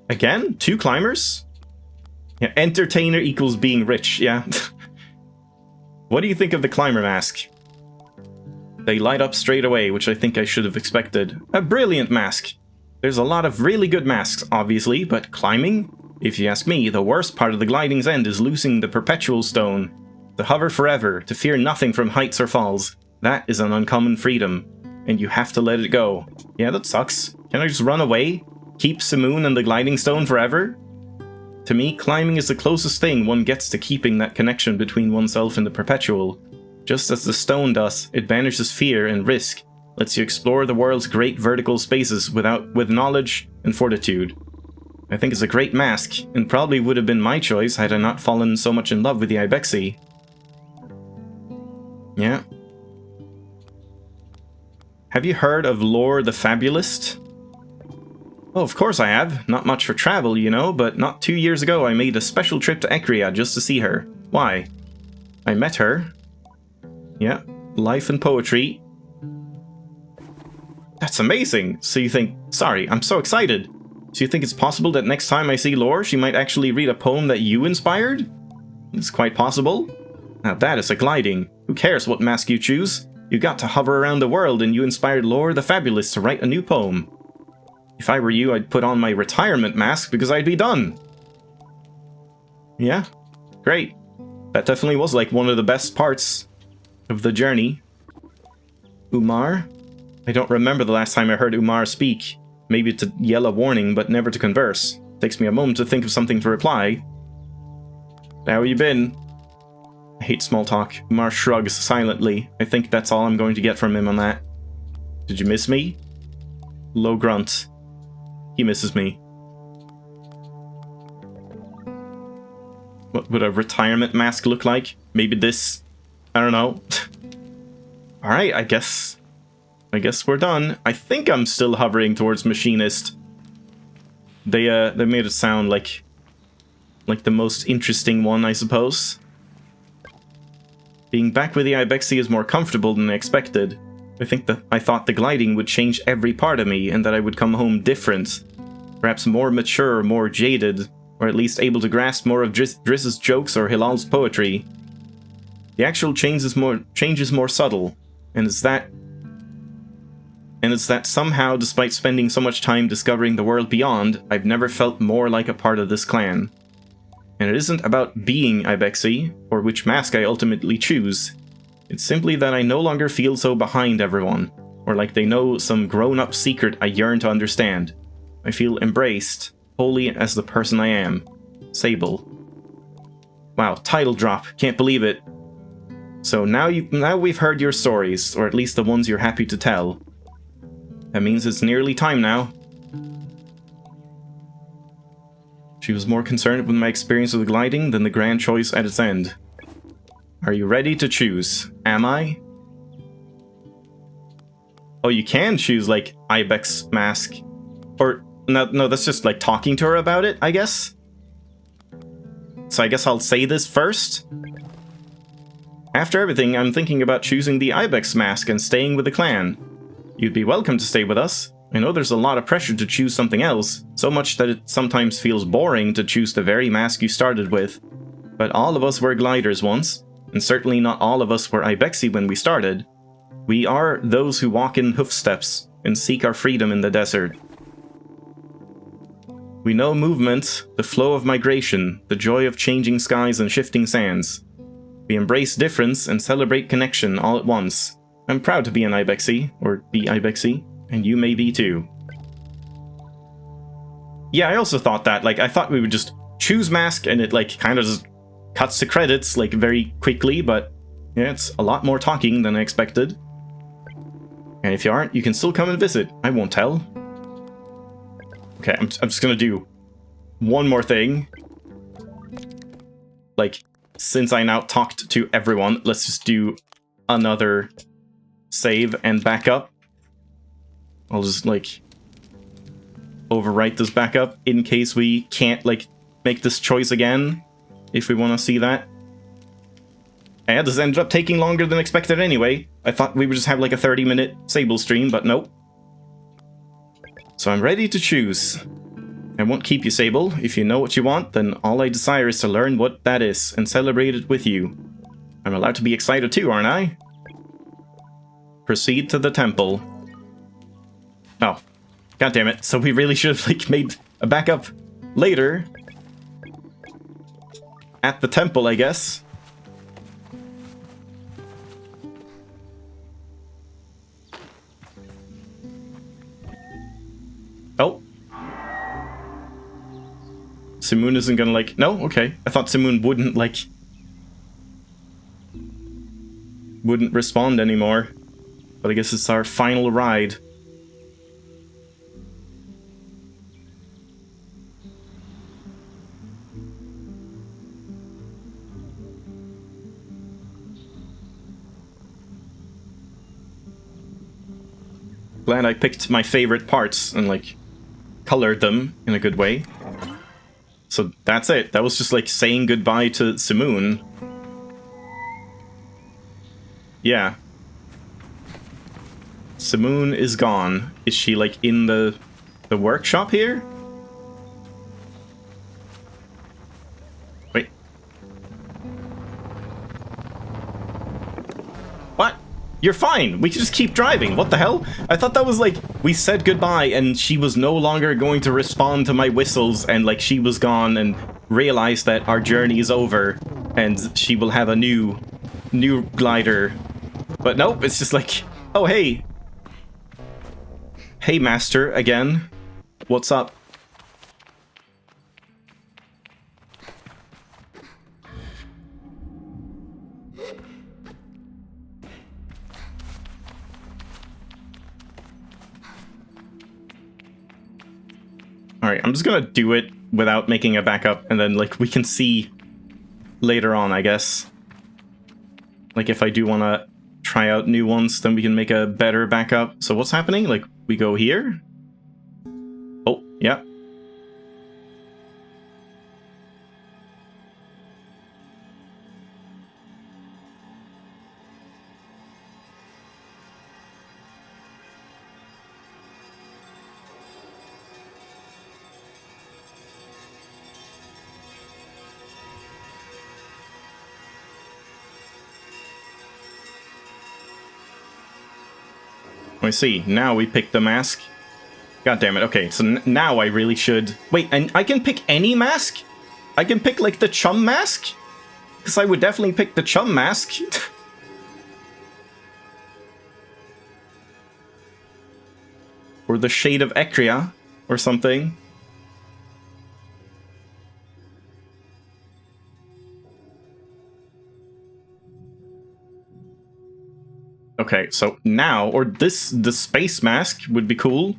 Again? 2 climbers? Yeah, entertainer equals being rich, yeah. What do you think of the climber mask? They light up straight away, which I think I should have expected. A brilliant mask. There's a lot of really good masks, obviously, but climbing? If you ask me, the worst part of the gliding's end is losing the perpetual stone. To hover forever, to fear nothing from heights or falls. That is an uncommon freedom, and you have to let it go. Yeah, that sucks. Can I just run away? Keep Simoon and the gliding stone forever? To me, climbing is the closest thing one gets to keeping that connection between oneself and the perpetual. Just as the stone does, it banishes fear and risk, lets you explore the world's great vertical spaces with knowledge and fortitude. I think it's a great mask, and probably would have been my choice had I not fallen so much in love with the Ibexi. Yeah. Have you heard of Lore the Fabulist? Oh, of course I have. Not much for travel, you know, but not 2 years ago I made a special trip to Ecria just to see her. Why? I met her. Yeah, life and poetry. That's amazing! So you think... Sorry, I'm so excited! So you think it's possible that next time I see Lore, she might actually read a poem that you inspired? It's quite possible. Now that is a gliding. Who cares what mask you choose? You got to hover around the world and you inspired Lore the Fabulous to write a new poem. If I were you, I'd put on my retirement mask because I'd be done. Yeah, great. That definitely was like one of the best parts of the journey. Umar? I don't remember the last time I heard Umar speak. Maybe to yell a warning, but never to converse. Takes me a moment to think of something to reply. How you been? I hate small talk. Umar shrugs silently. I think that's all I'm going to get from him on that. Did you miss me? Low grunt. He misses me. What would a retirement mask look like? Maybe this? I don't know. Alright, I guess we're done. I think I'm still hovering towards Machinist. They made it sound like the most interesting one, I suppose. Being back with the Ibexi is more comfortable than I expected. I thought the gliding would change every part of me, and that I would come home different. Perhaps more mature, more jaded, or at least able to grasp more of Driss's jokes or Hilal's poetry. The actual change is more subtle, and it's that somehow, despite spending so much time discovering the world beyond, I've never felt more like a part of this clan. And it isn't about being Ibexi, or which mask I ultimately choose. It's simply that I no longer feel so behind everyone, or like they know some grown-up secret I yearn to understand. I feel embraced, wholly as the person I am. Sable. Wow, title drop, can't believe it. So now we've heard your stories, or at least the ones you're happy to tell. That means it's nearly time now. She was more concerned with my experience with gliding than the grand choice at its end. Are you ready to choose? Am I? Oh, you can choose, like, Ibex mask. Or, no, that's just, like, talking to her about it, I guess? So I guess I'll say this first? After everything, I'm thinking about choosing the Ibex mask and staying with the clan. You'd be welcome to stay with us. I know there's a lot of pressure to choose something else, so much that it sometimes feels boring to choose the very mask you started with. But all of us were gliders once, and certainly not all of us were Ibexi when we started. We are those who walk in hoofsteps and seek our freedom in the desert. We know movement, the flow of migration, the joy of changing skies and shifting sands. We embrace difference and celebrate connection all at once. I'm proud to be an Ibexi, or be Ibexi, and you may be too. Yeah, I also thought that, like, I thought we would just choose mask and it, like, kind of just cuts to credits, like, very quickly, but yeah, it's a lot more talking than I expected. And if you aren't, you can still come and visit. I won't tell. Okay, I'm just gonna do one more thing. Like, since I now talked to everyone, let's just do another save and backup. I'll just, like, overwrite this backup in case we can't, like, make this choice again, if we want to see that. And this ended up taking longer than expected anyway. I thought we would just have, like, a 30-minute Sable stream, but nope. So I'm ready to choose. I won't keep you, Sable. If you know what you want, then all I desire is to learn what that is, and celebrate it with you. I'm allowed to be excited too, aren't I? Proceed to the temple. Oh, god damn it! So we really should have, like, made a backup later at the temple, I guess. Oh, Simoon isn't gonna, like, no, okay. I thought Simoon wouldn't, like, wouldn't respond anymore, but I guess it's our final ride. Glad I picked my favorite parts and, like, colored them in a good way. So that's it. That was just, like, saying goodbye to Simoon. Yeah. Simoon is gone. Is she, like, in the workshop here? Wait. What? You're fine. We can just keep driving. What the hell? I thought that was like, we said goodbye and she was no longer going to respond to my whistles and, like, she was gone and realized that our journey is over and she will have a new glider. But nope, it's just like, oh, hey. Hey, Master, again. What's up? Alright, I'm just gonna do it without making a backup, and then, like, we can see later on, I guess. Like, if I do want to try out new ones, then we can make a better backup. So what's happening? Like, we go here? Oh, yeah. I see. Now we pick the mask. God damn it. Okay, so now I really should... Wait, and I can pick any mask? I can pick, like, the chum mask? Because I would definitely pick the chum mask. Or the Shade of Ecria, or something. Okay, so now, or the space mask would be cool.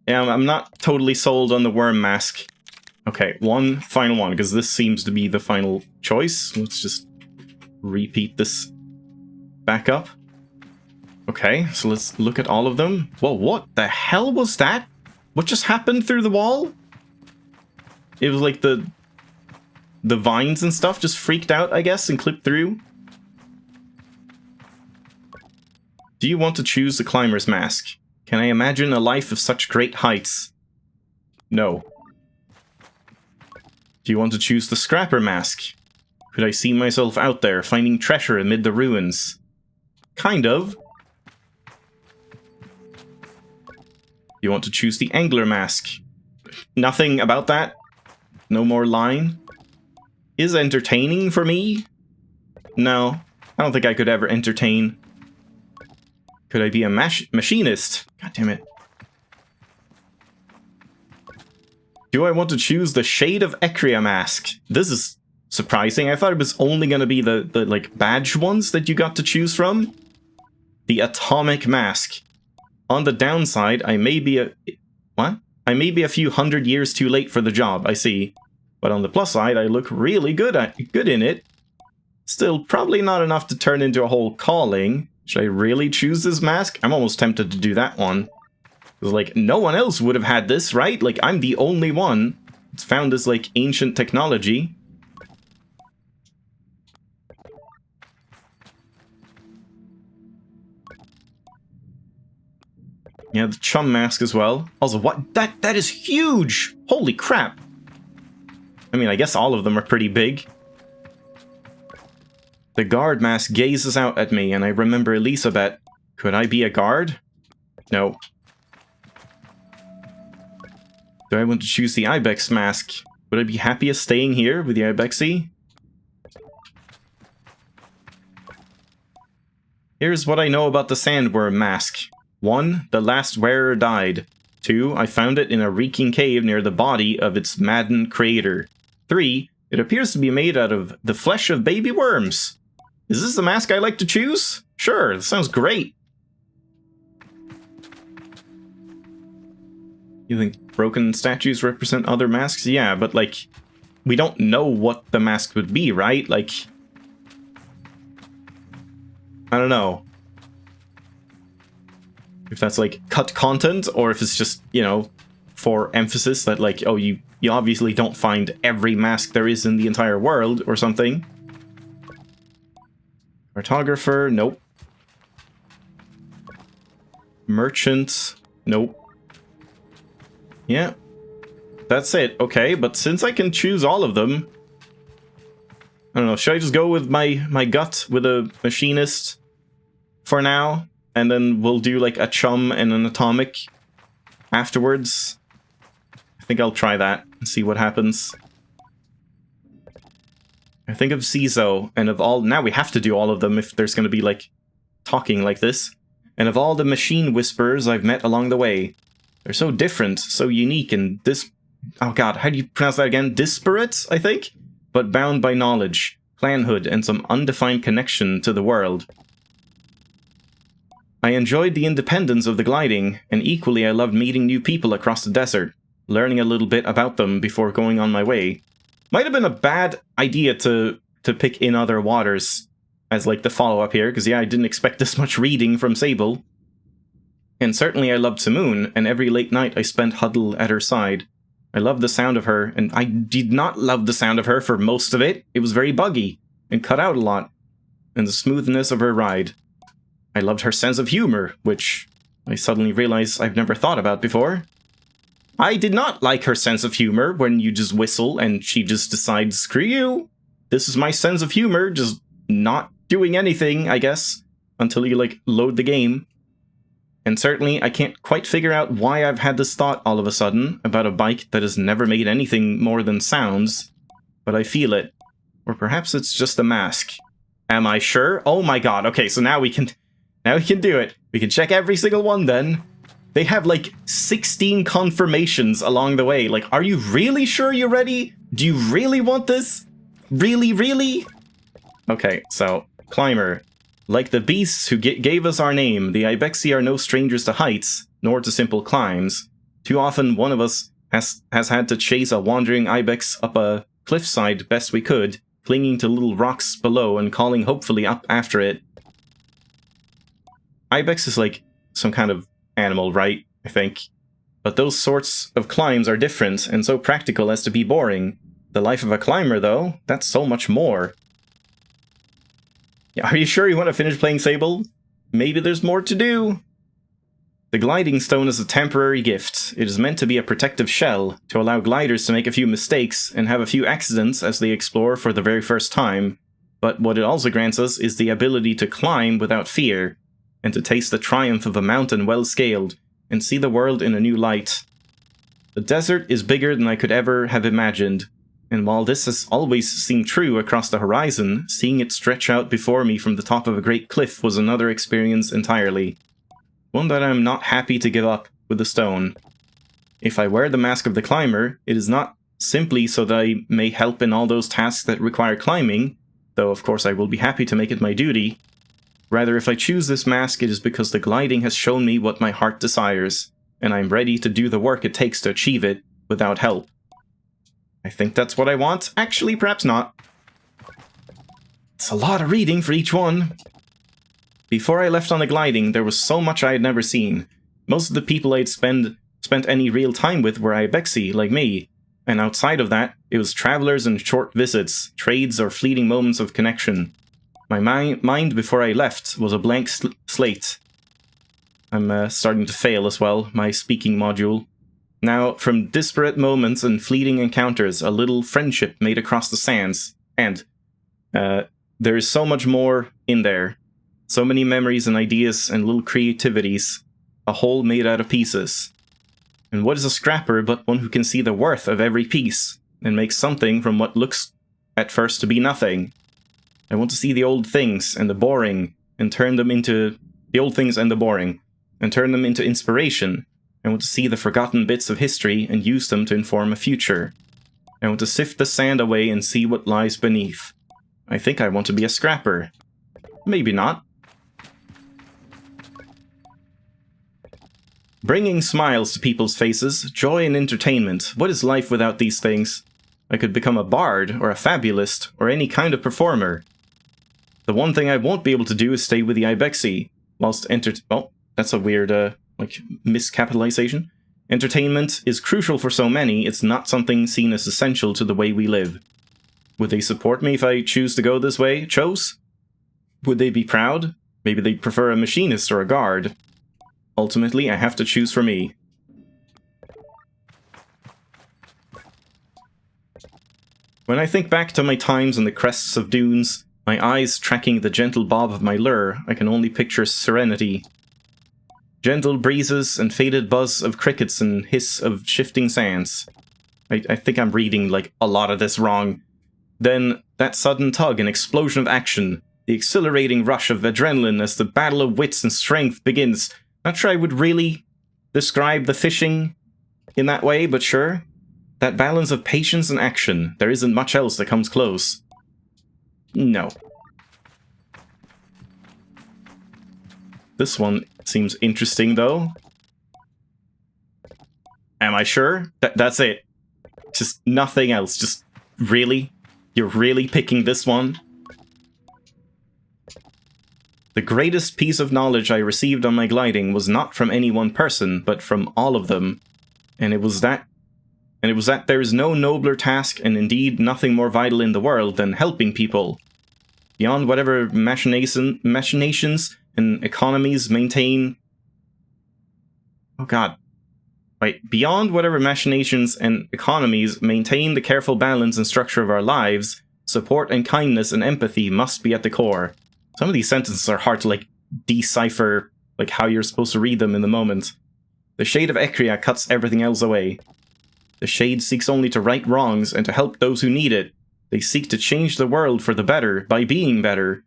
Yeah, I'm not totally sold on the worm mask. Okay, one final one, because this seems to be the final choice. Let's just repeat this back up. Okay, so let's look at all of them. Whoa, what the hell was that? What just happened through the wall? It was like the vines and stuff just freaked out, I guess, and clipped through. Do you want to choose the climber's mask? Can I imagine a life of such great heights? No. Do you want to choose the scrapper mask? Could I see myself out there, finding treasure amid the ruins? Kind of. Do you want to choose the angler mask? Nothing about that? No more line? Is entertaining for me? No, I don't think I could ever entertain. Could I be a machinist? God damn it. Do I want to choose the Shade of Ecria mask? This is surprising. I thought it was only going to be the like badge ones that you got to choose from. The atomic mask. On the downside, I may be a... What? I may be a few hundred years too late for the job, I see. But on the plus side, I look really good in it. Still, probably not enough to turn into a whole calling. Should I really choose this mask? I'm almost tempted to do that one. Because, like, no one else would have had this, right? Like, I'm the only one that's found this, like, ancient technology. Yeah, the chum mask as well. Also, what? That is huge! Holy crap! I mean, I guess all of them are pretty big. The guard mask gazes out at me, and I remember Elisabeth. Could I be a guard? No. Do I want to choose the Ibex mask? Would I be happiest staying here with the Ibexy? Here's what I know about the sandworm mask. 1. The last wearer died. 2. I found it in a reeking cave near the body of its maddened creator. 3. It appears to be made out of the flesh of baby worms. Is this the mask I like to choose? Sure, that sounds great. You think broken statues represent other masks? Yeah, but like, we don't know what the mask would be, right? Like, I don't know. If that's like cut content, or if it's just, you know, for emphasis that like, oh, you obviously don't find every mask there is in the entire world, or something. Cartographer, nope. Merchant, nope. Yeah, that's it. Okay, but since I can choose all of them, I don't know, should I just go with my gut with a machinist for now? And then we'll do like a chum and an atomic afterwards. I think I'll try that and see what happens. I think of CISO, and of all... Now we have to do all of them if there's going to be, like, talking like this. And of all the machine whisperers I've met along the way. They're so different, so unique, and oh god, how do you pronounce that again? Disparate, I think? But bound by knowledge, clanhood, and some undefined connection to the world. I enjoyed the independence of the gliding, and equally I loved meeting new people across the desert. learning a little bit about them before going on my way. Might have been a bad idea to pick In Other Waters as like the follow-up here, because yeah, I didn't expect this much reading from Sable. And certainly I loved Simoon, and every late night I spent huddled at her side. I loved the sound of her, and I did not love the sound of her for most of it. It was very buggy, and cut out a lot. And the smoothness of her ride. I loved her sense of humor, which I suddenly realized I've never thought about before. I did not like her sense of humor when you just whistle and she just decides, screw you. This is my sense of humor, just not doing anything, I guess, until you, like, load the game. And certainly, I can't quite figure out why I've had this thought all of a sudden about a bike that has never made anything more than sounds, but I feel it. Or perhaps it's just a mask. Am I sure? Oh my god, okay, so now we can do it. We can check every single one then. They have like 16 confirmations along the way. Like, are you really sure you're ready? Do you really want this? Really, really? Okay, so, climber. Like the beasts who gave us our name, the Ibexi are no strangers to heights, nor to simple climbs. Too often one of us has had to chase a wandering Ibex up a cliffside best we could, clinging to little rocks below and calling hopefully up after it. Ibex is like some kind of animal, right? I think. But those sorts of climbs are different and so practical as to be boring. The life of a climber, though, that's so much more. Yeah, are you sure you want to finish playing Sable? Maybe there's more to do. The gliding stone is a temporary gift. It is meant to be a protective shell, to allow gliders to make a few mistakes and have a few accidents as they explore for the very first time. But what it also grants us is the ability to climb without fear, and to taste the triumph of a mountain well scaled, and see the world in a new light. The desert is bigger than I could ever have imagined, and while this has always seemed true across the horizon, seeing it stretch out before me from the top of a great cliff was another experience entirely. One that I am not happy to give up with the stone. If I wear the mask of the climber, it is not simply so that I may help in all those tasks that require climbing, though of course I will be happy to make it my duty. Rather, if I choose this mask, it is because the gliding has shown me what my heart desires, and I am ready to do the work it takes to achieve it without help. I think that's what I want. Actually, perhaps not. It's a lot of reading for each one. Before I left on the gliding, there was so much I had never seen. Most of the people I'd spent any real time with were Ibexi, like me. And outside of that, it was travelers and short visits, trades or fleeting moments of connection. My mind before I left was a blank slate. I'm starting to fail as well, my speaking module. Now, from disparate moments and fleeting encounters, a little friendship made across the sands. And there is so much more in there. So many memories and ideas and little creativities. A whole made out of pieces. And what is a scrapper but one who can see the worth of every piece, and make something from what looks at first to be nothing? I want to see the old things and the boring, and turn them into... the old things and the boring, and turn them into inspiration. I want to see the forgotten bits of history and use them to inform a future. I want to sift the sand away and see what lies beneath. I think I want to be a scrapper. Maybe not. Bringing smiles to people's faces, joy and entertainment. What is life without these things? I could become a bard, or a fabulist, or any kind of performer. The one thing I won't be able to do is stay with the Ibexi, whilst oh, that's a weird, miscapitalization. Entertainment is crucial for so many, it's not something seen as essential to the way we live. Would they support me if I choose to go this way? Would they be proud? Maybe they'd prefer a machinist or a guard. Ultimately, I have to choose for me. When I think back to my times on the crests of dunes, my eyes tracking the gentle bob of my lure, I can only picture serenity. Gentle breezes and faded buzz of crickets and hiss of shifting sands. I think I'm reading, like, a lot of this wrong. Then, that sudden tug and explosion of action, the exhilarating rush of adrenaline as the battle of wits and strength begins. Not sure I would really describe the fishing in that way, but sure. That balance of patience and action, there isn't much else that comes close. No. This one seems interesting, though. Am I sure? That's it. Just nothing else. Just really? You're really picking this one? The greatest piece of knowledge I received on my gliding was not from any one person, but from all of them. And it was that there is no nobler task, and indeed nothing more vital in the world than helping people. Beyond whatever machinations and economies maintain... Oh god. Right, beyond whatever machinations and economies maintain the careful balance and structure of our lives, support and kindness and empathy must be at the core. Some of these sentences are hard to, like, decipher, like, how you're supposed to read them in the moment. The shade of Ecria cuts everything else away. The shade seeks only to right wrongs and to help those who need it. They seek to change the world for the better by being better.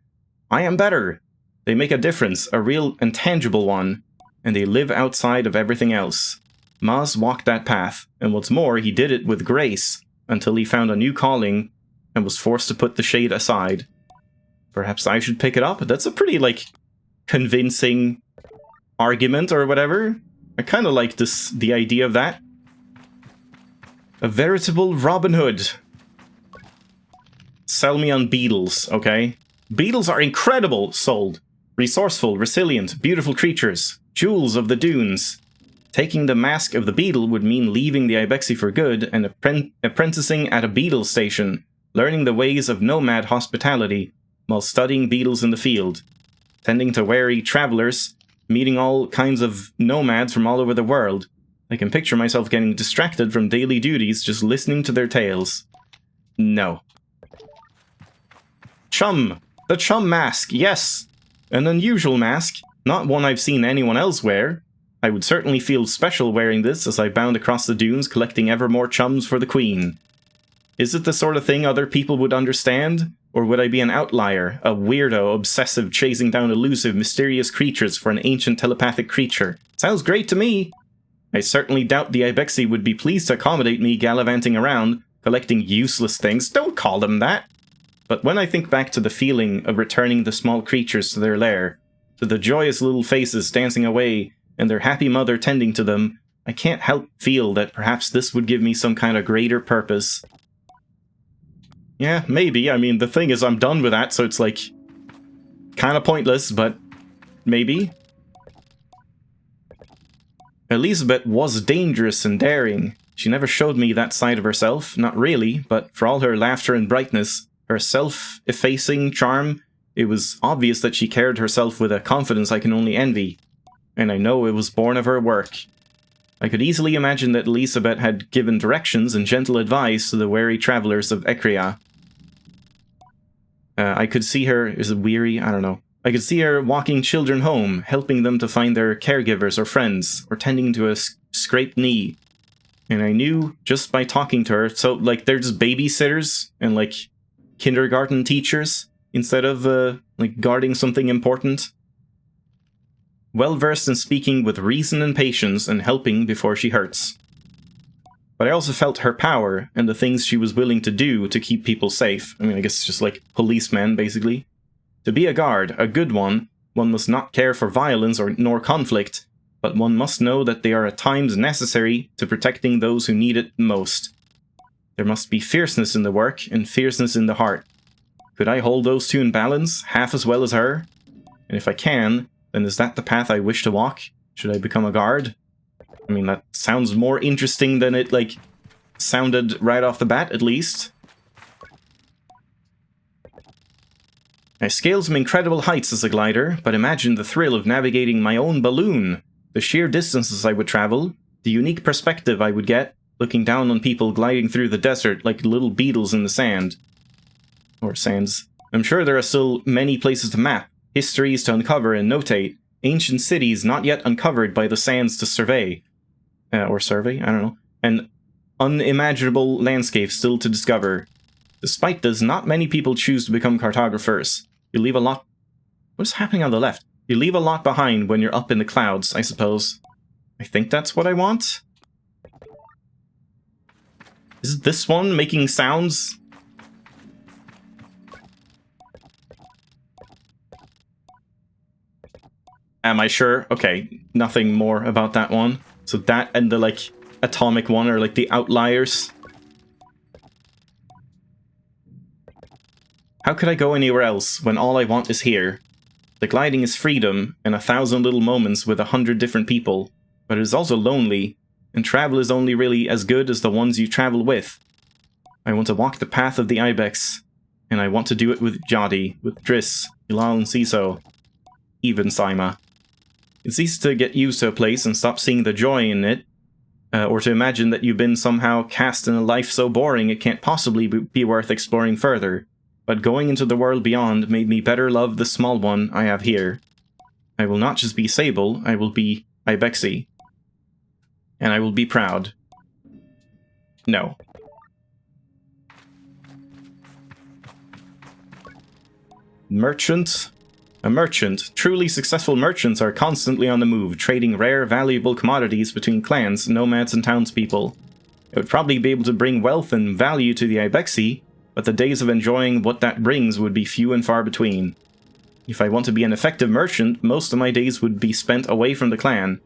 I am better. They make a difference, a real and tangible one, and they live outside of everything else. Maz walked that path, and what's more, he did it with grace, until he found a new calling and was forced to put the shade aside. Perhaps I should pick it up? That's a pretty, like, convincing argument or whatever. I kind of like the idea of that. A veritable Robin Hood. Sell me on beetles, okay? Beetles are incredible, sold. Resourceful, resilient, beautiful creatures. Jewels of the dunes. Taking the mask of the beetle would mean leaving the Ibexi for good and apprenticing at a beetle station, learning the ways of nomad hospitality, while studying beetles in the field. Tending to wary travelers, meeting all kinds of nomads from all over the world. I can picture myself getting distracted from daily duties just listening to their tales. No. Chum! The chum mask, yes! An unusual mask, not one I've seen anyone else wear. I would certainly feel special wearing this as I bound across the dunes collecting ever more chums for the Queen. Is it the sort of thing other people would understand? Or would I be an outlier, a weirdo obsessive chasing down elusive, mysterious creatures for an ancient telepathic creature? Sounds great to me! I certainly doubt the Ibexi would be pleased to accommodate me gallivanting around, collecting useless things. Don't call them that! But when I think back to the feeling of returning the small creatures to their lair, to the joyous little faces dancing away, and their happy mother tending to them, I can't help feel that perhaps this would give me some kind of greater purpose. Yeah, maybe. I mean, the thing is, I'm done with that, so it's, like, kind of pointless, but maybe. Elizabeth was dangerous and daring. She never showed me that side of herself, not really, but for all her laughter and brightness, her self-effacing charm, it was obvious that she carried herself with a confidence I can only envy. And I know it was born of her work. I could easily imagine that Elizabeth had given directions and gentle advice to the wary travelers of Ecria. I could see her... Is it weary? I don't know. I could see her walking children home, helping them to find their caregivers or friends, or tending to a scraped knee. And I knew, just by talking to her, so, like, they're just babysitters and, like, kindergarten teachers, instead of, like, guarding something important. Well-versed in speaking with reason and patience and helping before she hurts. But I also felt her power and the things she was willing to do to keep people safe. I mean, I guess it's just like policemen, basically. To be a guard, a good one must not care for violence nor conflict, but one must know that they are at times necessary to protecting those who need it most. There must be fierceness in the work and fierceness in the heart. Could I hold those two in balance, half as well as her? And if I can, then is that the path I wish to walk? Should I become a guard? I mean, that sounds more interesting than it, like, sounded right off the bat, at least. I scaled some incredible heights as a glider, but imagine the thrill of navigating my own balloon, the sheer distances I would travel, the unique perspective I would get, looking down on people gliding through the desert like little beetles in the sand. Or sands. I'm sure there are still many places to map, histories to uncover and notate, ancient cities not yet uncovered by the sands to survey. Or survey? I don't know. And unimaginable landscapes still to discover. Despite this, not many people choose to become cartographers. You leave a lot... What is happening on the left? You leave a lot behind when you're up in the clouds, I suppose. I think that's what I want. Is it this one making sounds? Am I sure? Okay, nothing more about that one. So that and the, like, atomic one, or like the outliers. How could I go anywhere else when all I want is here? The gliding is freedom and 1,000 little moments with 100 different people, but it is also lonely, and travel is only really as good as the ones you travel with. I want to walk the path of the Ibex, and I want to do it with Jadi, with Driss, Hilal and Ciso, even Saima. It's easy to get used to a place and stop seeing the joy in it, or to imagine that you've been somehow cast in a life so boring it can't possibly be worth exploring further. But going into the world beyond made me better love the small one I have here. I will not just be Sable, I will be Ibexi. And I will be proud. No. Merchant? A merchant. Truly successful merchants are constantly on the move, trading rare, valuable commodities between clans, nomads, and townspeople. I would probably be able to bring wealth and value to the Ibexi, but the days of enjoying what that brings would be few and far between. If I want to be an effective merchant, most of my days would be spent away from the clan.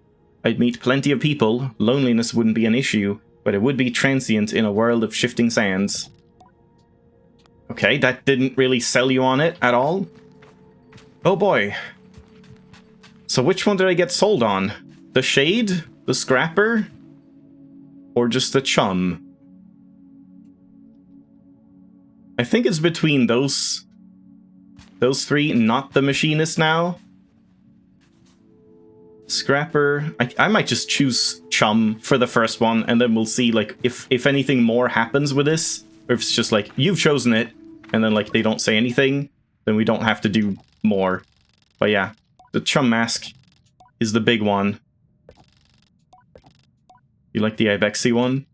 I'd meet plenty of people, loneliness wouldn't be an issue, but it would be transient in a world of shifting sands. Okay, that didn't really sell you on it at all. Oh boy. So which one did I get sold on? The Shade? The Scrapper? Or just the Chum? I think it's between those three, not the Machinist now. Scrapper. I might just choose Chum for the first one, and then we'll see like if anything more happens with this, or if it's just like you've chosen it, and then like they don't say anything, then we don't have to do more. But yeah, the Chum mask is the big one. You like the Ibexi one?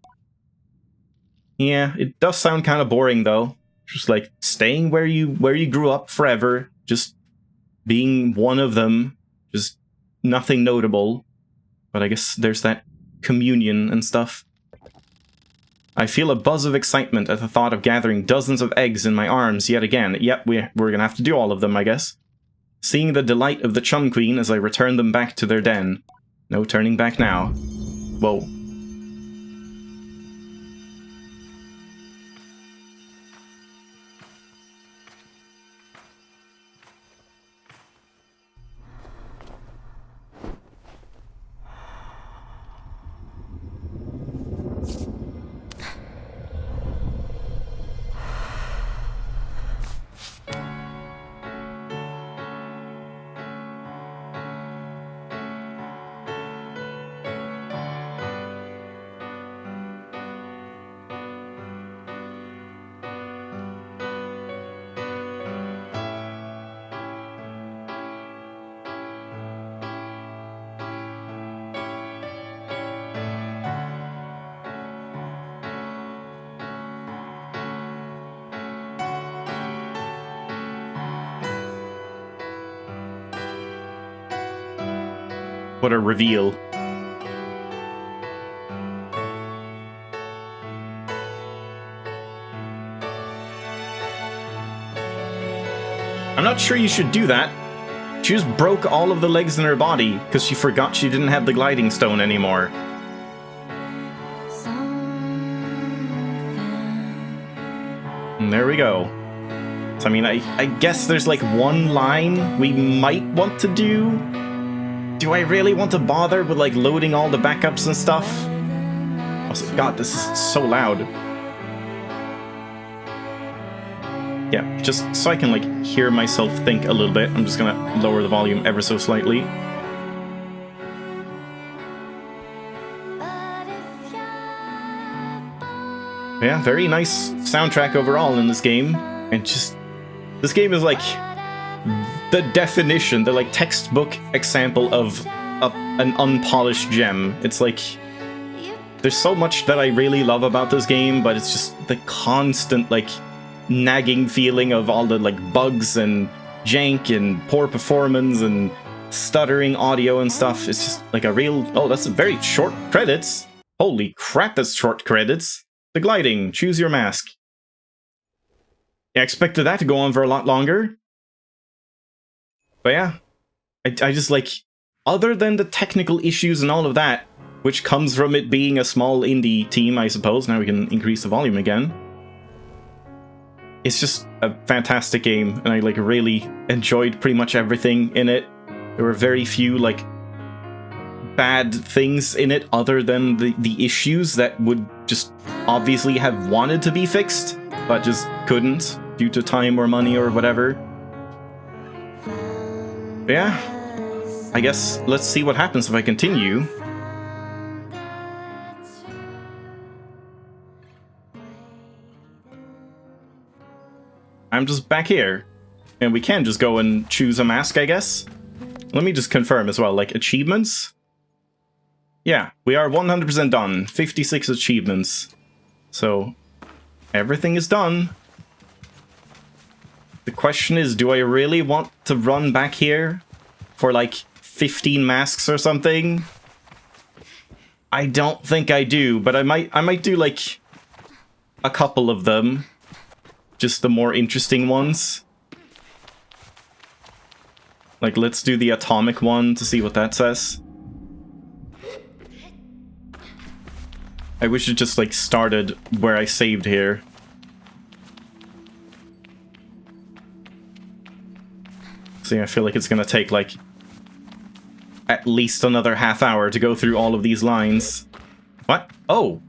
Yeah, it does sound kind of boring though. Just like staying where you grew up forever, just being one of them, just nothing notable. But I guess there's that communion and stuff. I feel a buzz of excitement at the thought of gathering dozens of eggs in my arms yet again. Yep, we're gonna have to do all of them, I guess. Seeing the delight of the Chum Queen as I return them back to their den. No turning back now. Whoa. What a reveal. I'm not sure you should do that. She just broke all of the legs in her body because she forgot she didn't have the gliding stone anymore. And there we go. So, I mean, I guess there's like one line we might want to do. Do I really want to bother with like loading all the backups and stuff? Also, God, this is so loud. Yeah, just so I can like hear myself think a little bit, I'm just gonna lower the volume ever so slightly. Yeah, very nice soundtrack overall in this game. And just, this game is like the definition, the like textbook example of an unpolished gem. It's like, there's so much that I really love about this game, but it's just the constant like nagging feeling of all the like bugs and jank and poor performance and stuttering audio and stuff. It's just like a real, oh, that's a very short credits. Holy crap, that's short credits. The gliding, choose your mask. I expected that to go on for a lot longer. But yeah, I just like, other than the technical issues and all of that, which comes from it being a small indie team, I suppose. Now we can increase the volume again. It's just a fantastic game, and I like really enjoyed pretty much everything in it. There were very few like bad things in it other than the issues that would just obviously have wanted to be fixed, but just couldn't due to time or money or whatever. But yeah, I guess let's see what happens if I continue. I'm just back here, and we can just go and choose a mask, I guess. Let me just confirm as well, like, achievements? Yeah, we are 100% done. 56 achievements. So, everything is done. The question is, do I really want to run back here for, like, 15 masks or something? I don't think I do, but I might do, like, a couple of them. Just the more interesting ones. Like, let's do the atomic one to see what that says. I wish it just, like, started where I saved here. See, I feel like it's gonna take, like, at least another half hour to go through all of these lines. What? Oh!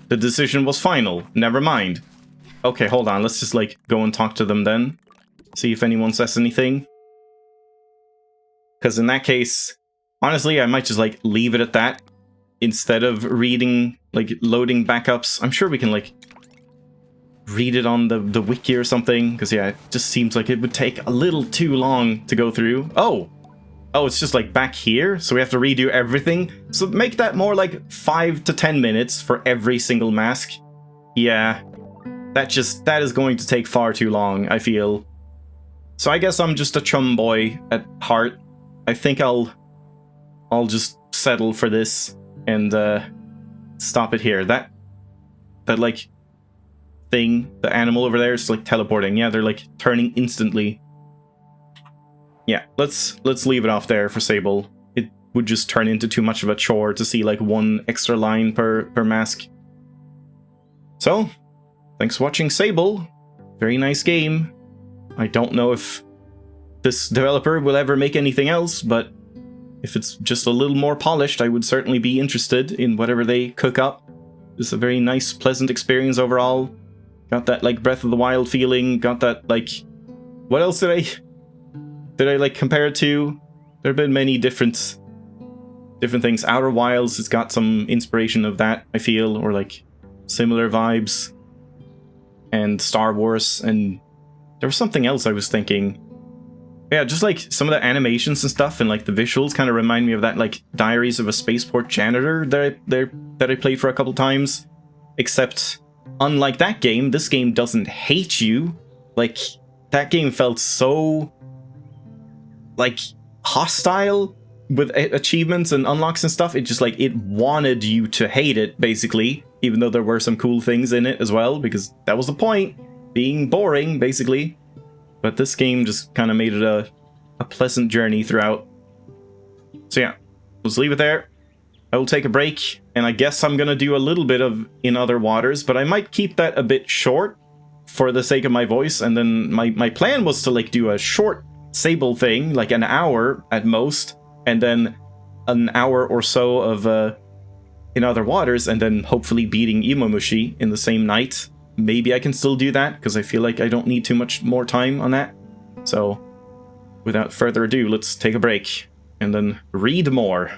The decision was final. Never mind. Okay, hold on. Let's just, like, go and talk to them then. See if anyone says anything. Because in that case, honestly, I might just, like, leave it at that. Instead of reading, like, loading backups. I'm sure we can, like, read it on the wiki or something. Because, yeah, it just seems like it would take a little too long to go through. Oh! Oh, it's just, like, back here? So we have to redo everything? So make that more, like, 5 to 10 minutes for every single mask. Yeah. That is going to take far too long, I feel. So I guess I'm just a chum boy at heart. I think I'll just settle for this and stop it here. That like thing, the animal over there is like teleporting. Yeah, they're like turning instantly. Yeah, let's leave it off there for Sable. It would just turn into too much of a chore to see like one extra line per mask. So, thanks for watching Sable. Very nice game. I don't know if this developer will ever make anything else, but if it's just a little more polished, I would certainly be interested in whatever they cook up. It's a very nice, pleasant experience overall. Got that, like, Breath of the Wild feeling. Got that, like... What else did I like, compare it to? There have been many different things. Outer Wilds has got some inspiration of that, I feel, or, like, similar vibes. And Star Wars, and there was something else I was thinking. Yeah, just like some of the animations and stuff, and like the visuals kind of remind me of that like Diaries of a Spaceport Janitor that I played for a couple times. Except, unlike that game, this game doesn't hate you. Like, that game felt so like hostile with achievements and unlocks and stuff. It just like, it wanted you to hate it, basically. Even though there were some cool things in it as well, because that was the point. Being boring, basically. But this game just kind of made it a pleasant journey throughout. So yeah, let's leave it there. I will take a break, and I guess I'm going to do a little bit of In Other Waters, but I might keep that a bit short for the sake of my voice. And then my plan was to like do a short Sable thing, like an hour at most, and then an hour or so of In Other Waters, and then hopefully beating Imamushi in the same night. Maybe I can still do that, because I feel like I don't need too much more time on that. So, without further ado, let's take a break, and then read more.